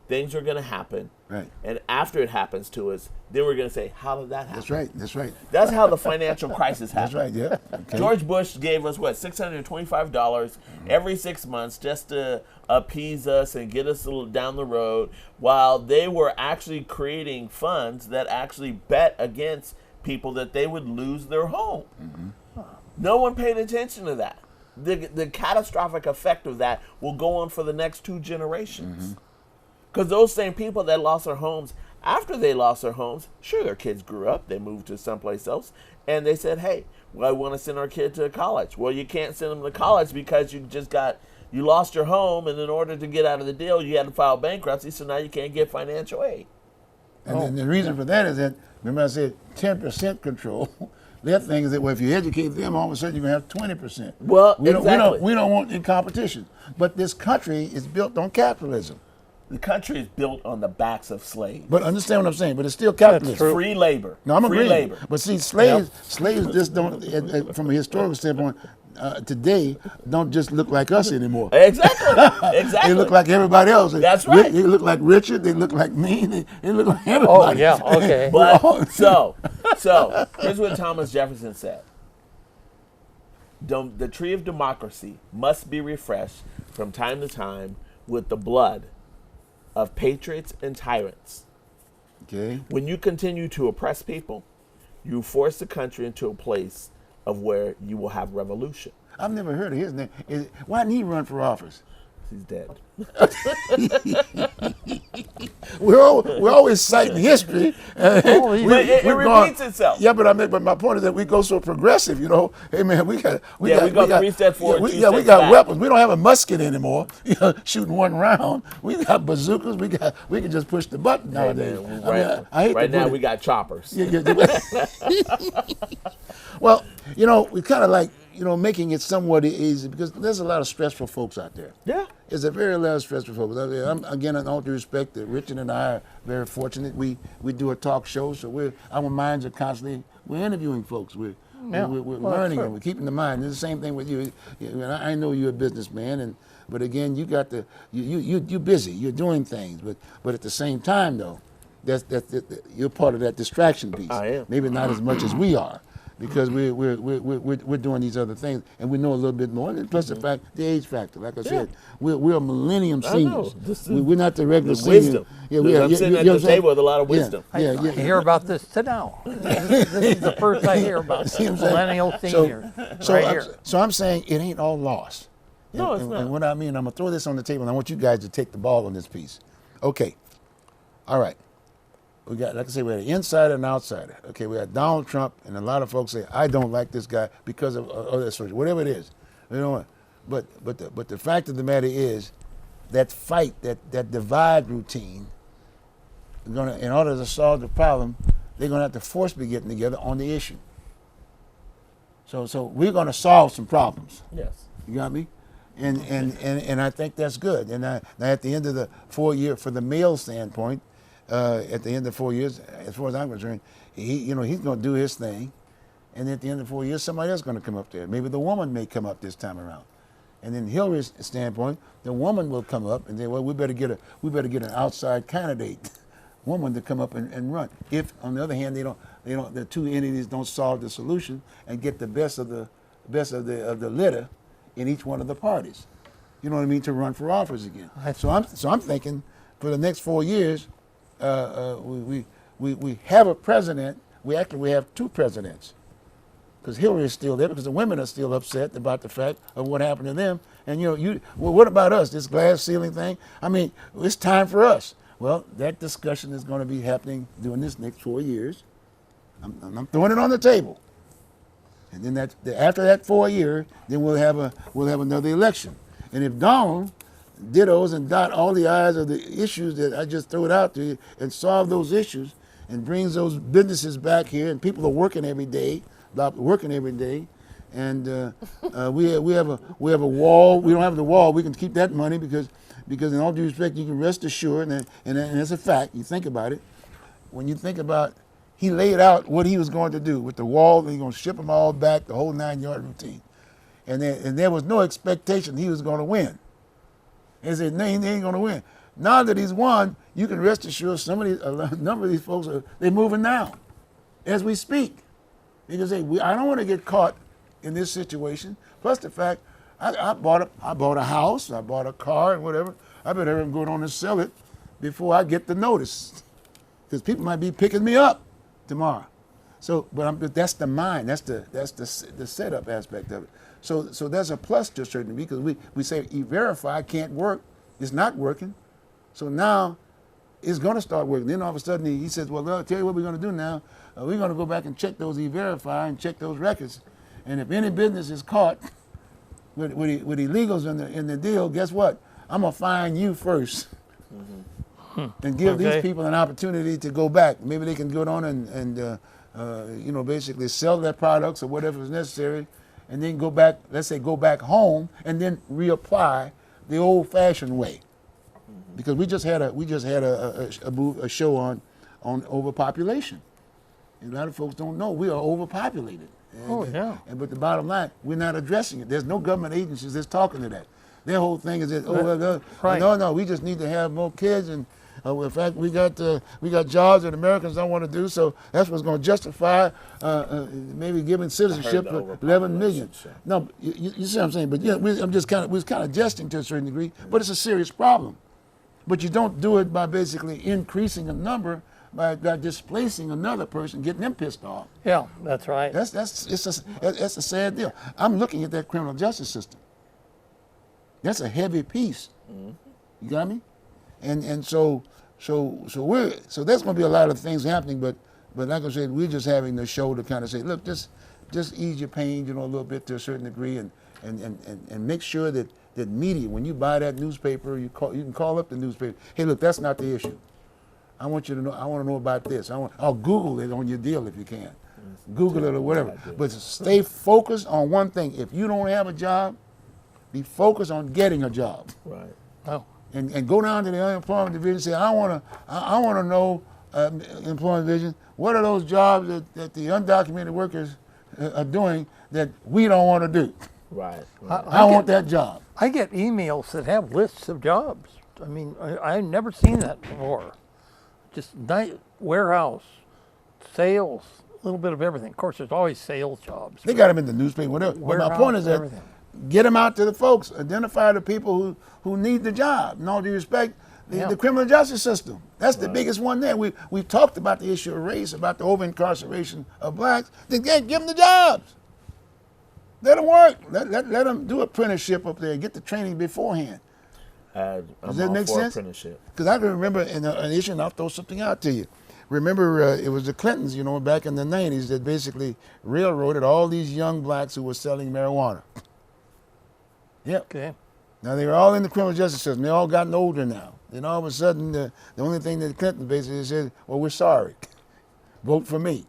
things are going to happen. Right. And after it happens to us, then we're going to say, how did that happen? That's right. That's right. That's how the financial crisis That's happened. right. Yeah. Okay. George Bush gave us, $625 every 6 months just to appease us and get us a little down the road, while they were actually creating funds that actually bet against people that they would lose their home. No one paid attention to that. The catastrophic effect of that will go on for the next 2 generations. Because those same people that lost their homes, after they lost their homes, sure, their kids grew up, they moved to someplace else, and they said, hey, well, I want to send our kid to college. Well, you can't send them to college because you lost your home, and in order to get out of the deal, you had to file bankruptcy, so now you can't get financial aid. And then the reason for that is that, remember I said 10% control. Their thing is that, well, if you educate them, all of a sudden you're going to have 20%. Well, we don't want any competition. But this country is built on capitalism. The country is built on the backs of slaves. But understand what I'm saying. But it's still capitalism. true. Free labor. No, I'm Free agreeing. labor. But see, slaves just don't, from a historical standpoint, today don't just look like us anymore. Exactly. Exactly. They look like everybody else. That's right. They look like Richard. They look like me. They look like Oh, everybody. yeah, okay. But so here's what Thomas Jefferson said. The tree of democracy must be refreshed from time to time with the blood of patriots and tyrants. Okay. When you continue to oppress people, you force the country into a place of where you will have revolution. I've never heard of his name. Why didn't he run for office? He's dead. We're always citing history. Oh, he- But it repeats itself. Yeah, but my point is that we go so progressive. You know, hey man, we go 3 steps forward, we 2 got steps back. weapons. We don't have a musket anymore. You know, shooting one round. We got bazookas. We can just push the button Hey, nowadays. man, I mean, I hate right to put now it- we got choppers. Well, you know, we kind of like, you know, making it somewhat easy because there's a lot of stressful folks out there. Yeah. There's a very lot of stressful folks. Again, in all due respect, Richard and I are very fortunate. We do a talk show, so our minds are constantly, we're interviewing folks. We're learning sure. and we're keeping the mind. It's the same thing with you. I know you're a businessman, but again, you're busy. You're doing things, but at the same time, though, you're part of that distraction piece. I am. Maybe not as much as we are, because we're doing these other things, and we know a little bit more. And plus the fact, the age factor. Like I said, we're millennium I know. seniors. This is We're not the regular the seniors. wisdom. Yeah, I'm sitting at you know the what I'm table with a lot of saying? wisdom. I Yeah. hear about this today now. This is the first I hear about See what I'm saying? millennial seniors. So right I'm, here. so I'm saying it ain't all lost. No, it's and, not. And what I mean, I'm gonna throw this on the table, and I want you guys to take the ball on this piece. Okay. All right. We got, like I say, we had an insider and an outsider. Okay, we had Donald Trump, and a lot of folks say, I don't like this guy because of other sources, whatever it is. You know what? But the fact of the matter is, that fight, that divide routine, in order to solve the problem, they're gonna have to force be getting together on the issue. So we're gonna solve some problems. Yes. You got me? And I think that's good. And now at the end of the 4 year, for the male standpoint, at the end of 4 years, as far as I'm concerned, he's going to do his thing, and at the end of 4 years, somebody else is going to come up there. Maybe the woman may come up this time around, and then Hillary's standpoint, the woman will come up and say, well, we better get an outside candidate, woman to come up and run. If on the other hand the two entities don't solve the solution and get the best of the litter in each one of the parties, you know what I mean, to run for office again. So I'm thinking for the next 4 years. We have a president. We have two presidents, because Hillary is still there, because the women are still upset about the fact of what happened to them. And what about us? This glass ceiling thing. I mean, it's time for us. Well, that discussion is going to be happening during this next 4 years. I'm throwing it on the table. And then after that 4 years, then we'll have another election. And if Donald dittos and dot all the I's of the issues that I just threw it out to you and solve those issues and brings those businesses back here, and people are working every day, and we have a wall. We don't have the wall. We can keep that money because in all due respect, you can rest assured, and it's a fact. You think about it. When you think about, he laid out what he was going to do with the wall. He's going to ship them all back, the whole 9-yard routine, and there was no expectation he was going to win. They said, no, he ain't going to win. Now that he's won, you can rest assured a number of these folks they're moving now, as we speak. They can say, I don't want to get caught in this situation. Plus the fact, I bought a house, I bought a car, and whatever. I better go on and sell it before I get the notice, because people might be picking me up tomorrow. So, but that's the mind. That's the setup aspect of it. So there's a plus to a certain degree, because we say E-Verify can't work. It's not working. So now it's going to start working. Then all of a sudden he says, well, I'll tell you what we're going to do now. We're going to go back and check those E-Verify and check those records. And if any business is caught with illegals in the deal, guess what? I'm going to fine you first. And give these people an opportunity to go back. Maybe they can go on and basically sell their products or whatever is necessary, and then go back, let's say go back home, and then reapply the old-fashioned way. Because we just had a show on overpopulation. And a lot of folks don't know we are overpopulated. But the bottom line, we're not addressing it. There's no government agencies that's talking to that. Their whole thing is that no, we just need to have more kids, and in fact we got jobs that Americans don't want to do, so that's what's going to justify maybe giving citizenship for 11 million. No, you see what I'm saying? But yeah, we're kind of jesting to a certain degree, but it's a serious problem. But you don't do it by basically increasing a number by displacing another person, getting them pissed off. Yeah, that's right. That's a sad deal. I'm looking at that criminal justice system. That's a heavy piece. You got me? And so there's going to be a lot of things happening, but like I said, we're just having the show to kind of say, look, just ease your pain, a little bit to a certain degree, and make sure that media, when you buy that newspaper, you can call up the newspaper. Hey, look, that's not the issue. I want you to know. I want to know about this. I'll Google it on your deal if you can. Google it or whatever. But stay focused on one thing. If you don't have a job, be focused on getting a job. Right. Oh, And go down to the unemployment division and say, I want to know, employment division, what are those jobs that the undocumented workers are doing that we don't want to do? Right. I want that job. I get emails that have lists of jobs. I mean, I've never seen that before. Just warehouse, sales, a little bit of everything. Of course, there's always sales jobs. They got them in the newspaper, whatever. But my point is that everything. get them out to the folks. Identify the people who need the job. In all due respect, the criminal justice system. That's the biggest one there. We've talked about the issue of race, about the over-incarceration of blacks. Then give them the jobs. Let them work. Let them do apprenticeship up there. Get the training beforehand. I'm Does that all make for sense? apprenticeship. Because I can remember in an issue, and I'll throw something out to you. Remember, it was the Clintons, back in the 90s that basically railroaded all these young blacks who were selling marijuana. Yep. Okay. Now, they were all in the criminal justice system. They all gotten older now. Then all of a sudden, the only thing that the Clintons basically said, well, we're sorry. Vote for me.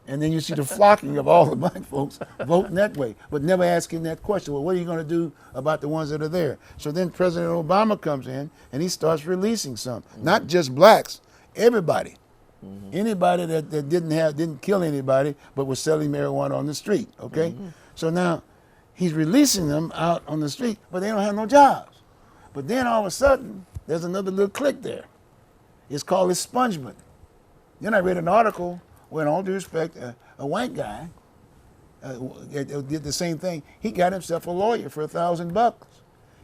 And then you see the flocking of all the black folks voting that way, but never asking that question. Well, what are you going to do about the ones that are there? So then President Obama comes in and he starts releasing some, not just blacks, everybody. Anybody that didn't kill anybody, but was selling marijuana on the street, okay? So now he's releasing them out on the street, but they don't have no jobs. But then all of a sudden, there's another little clique there. It's called expungement. Then I read an article where, in all due respect, a white guy did the same thing. He got himself a lawyer for $1,000.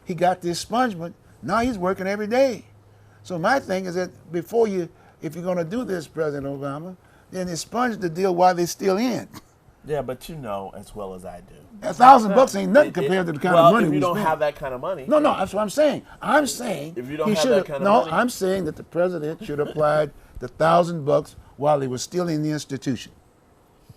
He got the expungement. Now he's working every day. So my thing is that if you're going to do this, President Obama, then expunge the deal while they're still in. Yeah, but you know as well as I do. $1,000 ain't nothing compared to the kind of money if you we don't spend. have that kind of money. No, that's what I'm saying. I'm saying If you don't he have should that kind of money. I'm saying that the president should have applied the $1,000 while he was still in the institution.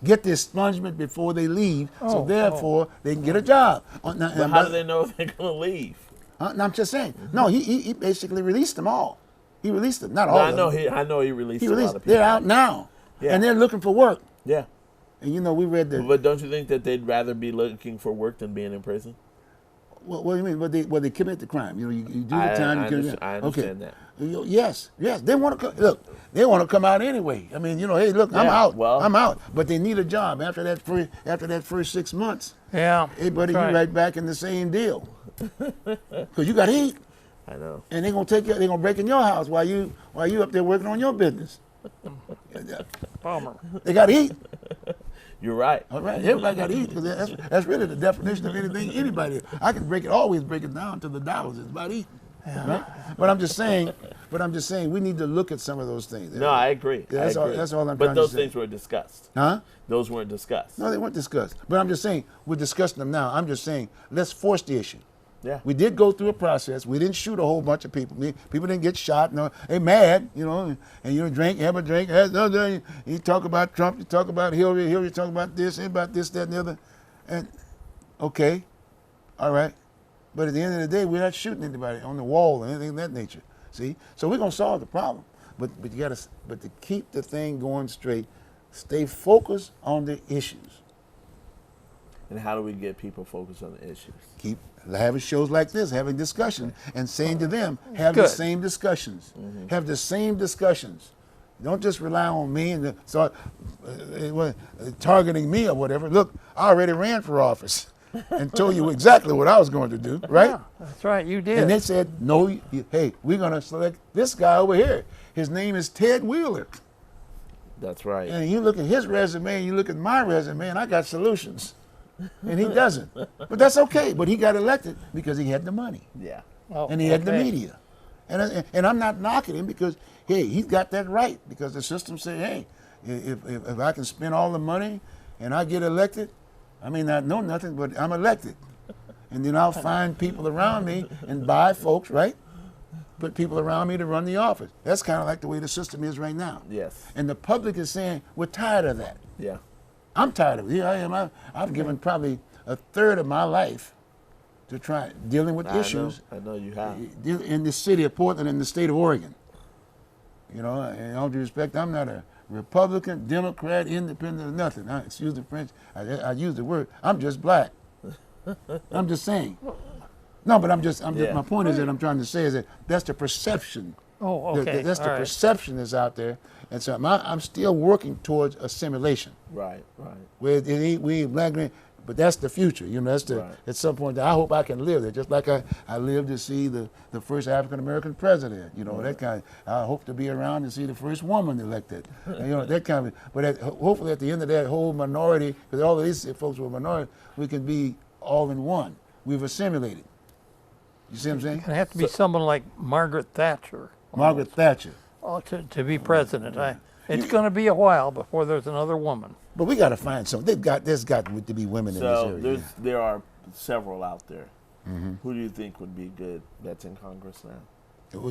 Get the expungement before they leave, so therefore they can get a job. But how do they know they're going to leave? No, I'm just saying. No, he basically released them all. He released them, not all. I of know them. I know he released He a lot released. of people. They're out now, Yeah. and they're looking for work. Yeah. And we read the. But don't you think that they'd rather be looking for work than being in prison? What do you mean? They commit the crime. You do the time. I understand that. Yes. They want to look. They want to come out anyway. I mean, hey, look, I'm Yeah, out. well- I'm out. But they need a job after that first 6 months. Yeah. Hey, buddy, that's you right back in the same deal. Because you got heat, I know. and they're gonna break in your house while you up there working on your business. Bummer. They got heat. You're right. All right, everybody got to eat, because that's really the definition of anything, anybody. I can always break it down to the dollars. It's about eating. Right? But I'm just saying, we need to look at some of those things. No, I agree. Yeah, I agree. that's all I'm But trying to those say. things were discussed. Huh? Those weren't discussed. No, they weren't discussed. But I'm just saying, we're discussing them now. I'm just saying, let's force the issue. Yeah. We did go through a process. We didn't shoot a whole bunch of people. People didn't get shot. No, they mad, and you drink, have a drink. You talk about Trump, you talk about Hillary, you talk about this, that, and the other. And, okay, all right. But at the end of the day, we're not shooting anybody on the wall or anything of that nature. See? So we're going to solve the problem. But to keep the thing going straight, stay focused on the issues. And how do we get people focused on the issues? Keep having shows like this, having discussion, and saying to them, have the Good. same discussions. Have the same discussions. Don't just rely on me and start targeting me or whatever. Look, I already ran for office and told you exactly what I was going to do, right? Yeah, that's right. You did. And they said, no, hey, we're going to select this guy over here. His name is Ted Wheeler. That's right. And you look at his resume and you look at my resume, and I got solutions. And he doesn't. But that's okay. But he got elected because he had the money. Yeah. Oh, And he had the okay. media. And I'm not knocking him because, hey, he's got that right because the system say, hey, if I can spend all the money and I get elected, I may not know nothing, but I'm elected. And then I'll find people around me and buy folks, right? Put people around me to run the office. That's kind of like the way the system is right now. Yes. And the public is saying, we're tired of that. Yeah. I'm tired of it. Here I am. I've given probably a third of my life to try dealing with issues I know you have. in the city of Portland and the state of Oregon. You know, in all due respect, I'm not a Republican, Democrat, Independent, or nothing. Excuse the French. I use the word. I'm just black. I'm just saying. No, but I'm just. My point is that I'm trying to say is that that's the perception. Oh, okay. That's the All right. perception that's out there, and so I'm still working towards assimilation. Right, right. Where we black men, but that's the future. You know, that's the Right. at some point. I hope I can live there, just like I lived to see the first African American president. You know, that kind. I hope to be around to see the first woman elected. You know, that kind of. But hopefully, at the end of that whole minority, because all of these folks were minority, we can be all in one. We've assimilated. You see what I'm saying? It'd have to be someone like Margaret Thatcher Margaret Thatcher. to be president. It's going to be a while before there's another woman. But we got to find something. There's got to be women in this So area. there are several out there. Who do you think would be good that's in Congress now?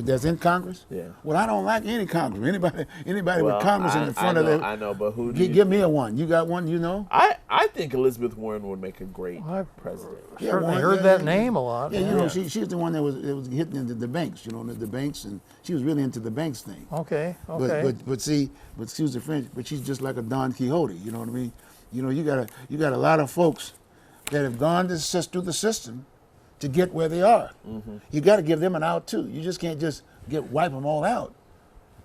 That's in Congress? Yeah. Well, I don't like any Congress. Anybody Well, with Congress in the front of them. I know, but who do you Give me a one. You got one, you know? I think Elizabeth Warren would make a great I've president. Yeah, Certainly well, heard yeah, that yeah, name a lot. Yeah, you know, she's the one that was hitting into the banks, you know, the banks, and she was really into the banks thing. Okay, okay. But excuse the French, but she's just like a Don Quixote, you know what I mean? You know, you got a lot of folks that have gone through the system to get where they are. You got to give them an out too. You just can't just wipe them all out.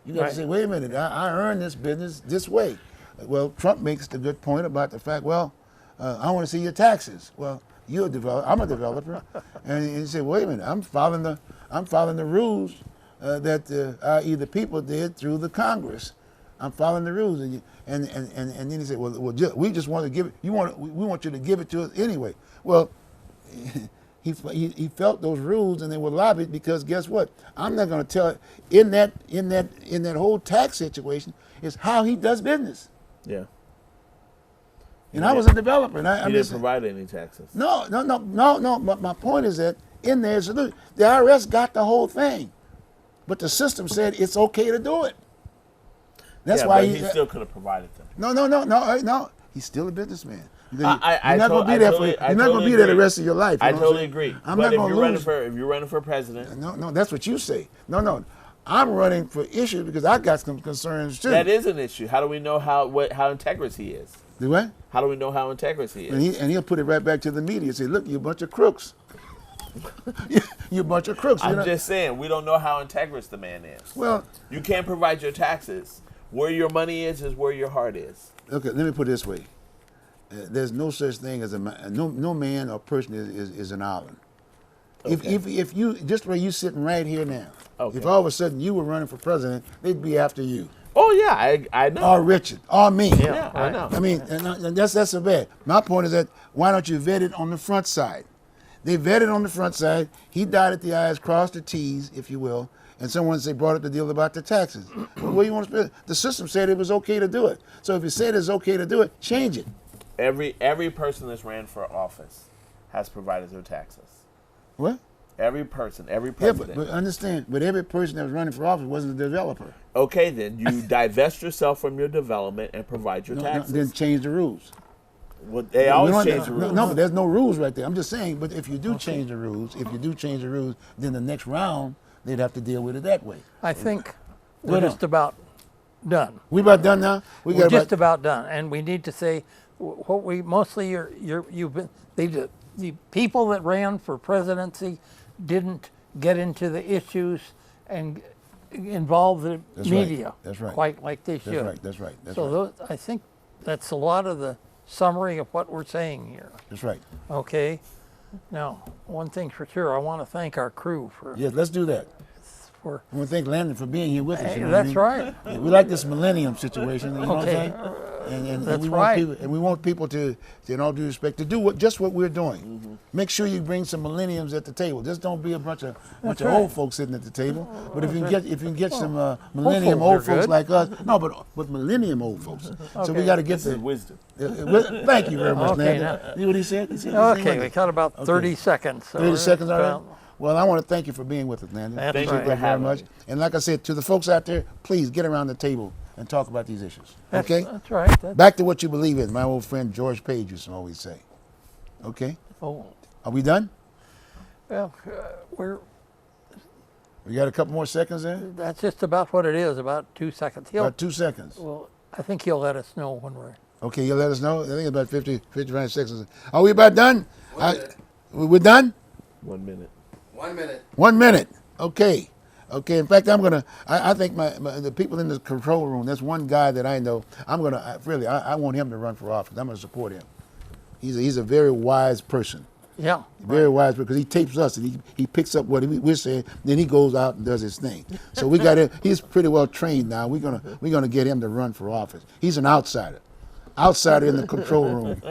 You got Right. to say, wait a minute, I earned this business this way. Well, Trump makes the good point about the fact, well, I want to see your taxes. Well, you're a developer. I'm a developer, and he said, wait a minute, I'm following the rules that i.e. the people did through the Congress. I'm following the rules, and then he said, well, we just want to give it. We want you to give it to us anyway. Well. He felt those rules and they were lobbied because guess what? I'm not going to tell it in that whole tax situation is how he does business. Yeah. And I was a developer, and He didn't provide any taxes. No. But my point is that in there, the IRS got the whole thing, but the system said it's okay to do it. That's why he still could have provided them. No. He's still a businessman. You're not going to be there you're not going to be there the rest of your life. I totally agree. I'm but not going to lose. If you're running for president, No, that's what you say. No. I'm running for issues because I got some concerns too. that is an issue. How do we know how integrous he is? Do what? How do we know how integrous he is? And he'll put it right back to the media and say, look, you a bunch of crooks. You a bunch of crooks. I'm just saying, we don't know how integrous the man is. Well, You can't provide your taxes. Where your money is where your heart is. okay, let me put it this way. There's no such thing as no man or person is an island. Okay. If you just where you sitting right here now, Okay. if all of a sudden you were running for president, they'd be after you. Oh yeah, I know. Or Richard, or me. Yeah, I know. I mean, and that's so bad. My point is that why don't you vet it on the front side? They vetted on the front side. He dotted the I's, crossed the T's, if you will. And someone brought up the deal about the taxes. Well, where you want to spend it? The system said it was okay to do it. So if you said it's okay to do it, change it. Every person that's ran for office has provided their taxes. What? Every person, every Yeah, president. but understand, but every person that was running for office wasn't a developer. Okay, then you divest yourself from your development and provide your taxes. Then change the rules. Well, they always We don't- change the rules. No, but there's no rules right there. I'm just saying, but if you do change the rules, then the next round, they'd have to deal with it that way. I think Go we're ahead. just about done. We about done now? We're just about done, and we need to say what we mostly you've been the people that ran for presidency didn't get into the issues and involve the That's right. media That's right. quite like they should. That's right. So those, I think that's a lot of the summary of what we're saying here. That's right. Okay. Now, one thing for sure, I want to thank our crew for Yes, let's do that. for. I want to thank Landon for being here with us. Hey, you know what I that's mean? right. We like this millennium situation. You know what I'm Okay. saying? And That's we right. want people, and we want people to, in all due respect, to do just what we're doing. Make sure you bring some millenniums at the table. Just don't be a bunch of right. old folks sitting at the table. But if you can get some millennium folks are old folks good. like us, no, but millennium old folks. So we Okay. got to get This is the. wisdom. Thank you very much, Okay, man. See what he said? He said Okay, we got about 30 seconds. 30 seconds already? Well, Well, I want to thank you for being with us, man. That's Thank right. you very having much. me. And like I said, to the folks out there, please get around the table and talk about these issues. that's, Okay? That's right. That's, Back to what you believe in, my old friend George Page used to always say. Okay? oh, Are we done? well, We got a couple more seconds there? that's just about what it is, about 2 seconds. About 2 seconds. Well, I think he'll let us know when we're. Okay, you'll let us know? I think about 55 seconds. Are we about done? We're done? 1 minute. 1 minute. 1 minute. Okay. Okay. In fact, I think the people in the control room, there's one guy that I know, I want him to run for office. I'm going to support him. He's a very wise person. Yeah. Very wise because he tapes us and he picks up what we're saying, then he goes out and does his thing. So we got him. He's pretty well trained now. We're gonna get him to run for office. He's an outsider in the control room.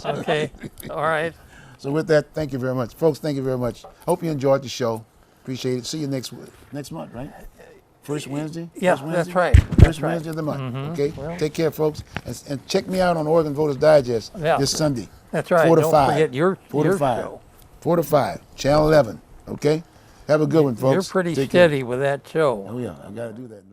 Okay. All right. So with that, thank you very much, folks. Thank you very much. Hope you enjoyed the show. Appreciate it. See you next month, right? First Wednesday. Yeah, First Wednesday? that's right. First That's right. Wednesday of the month. Okay. Take care, folks, and check me out on Oregon Voters Digest Yeah. this Sunday. That's right. 4 to Don't 5. forget your 4 to 5. show. 4 to 5. Channel 11. Okay. Have a good one, folks. You're pretty Take care. steady with that show. Oh yeah, I got to do that.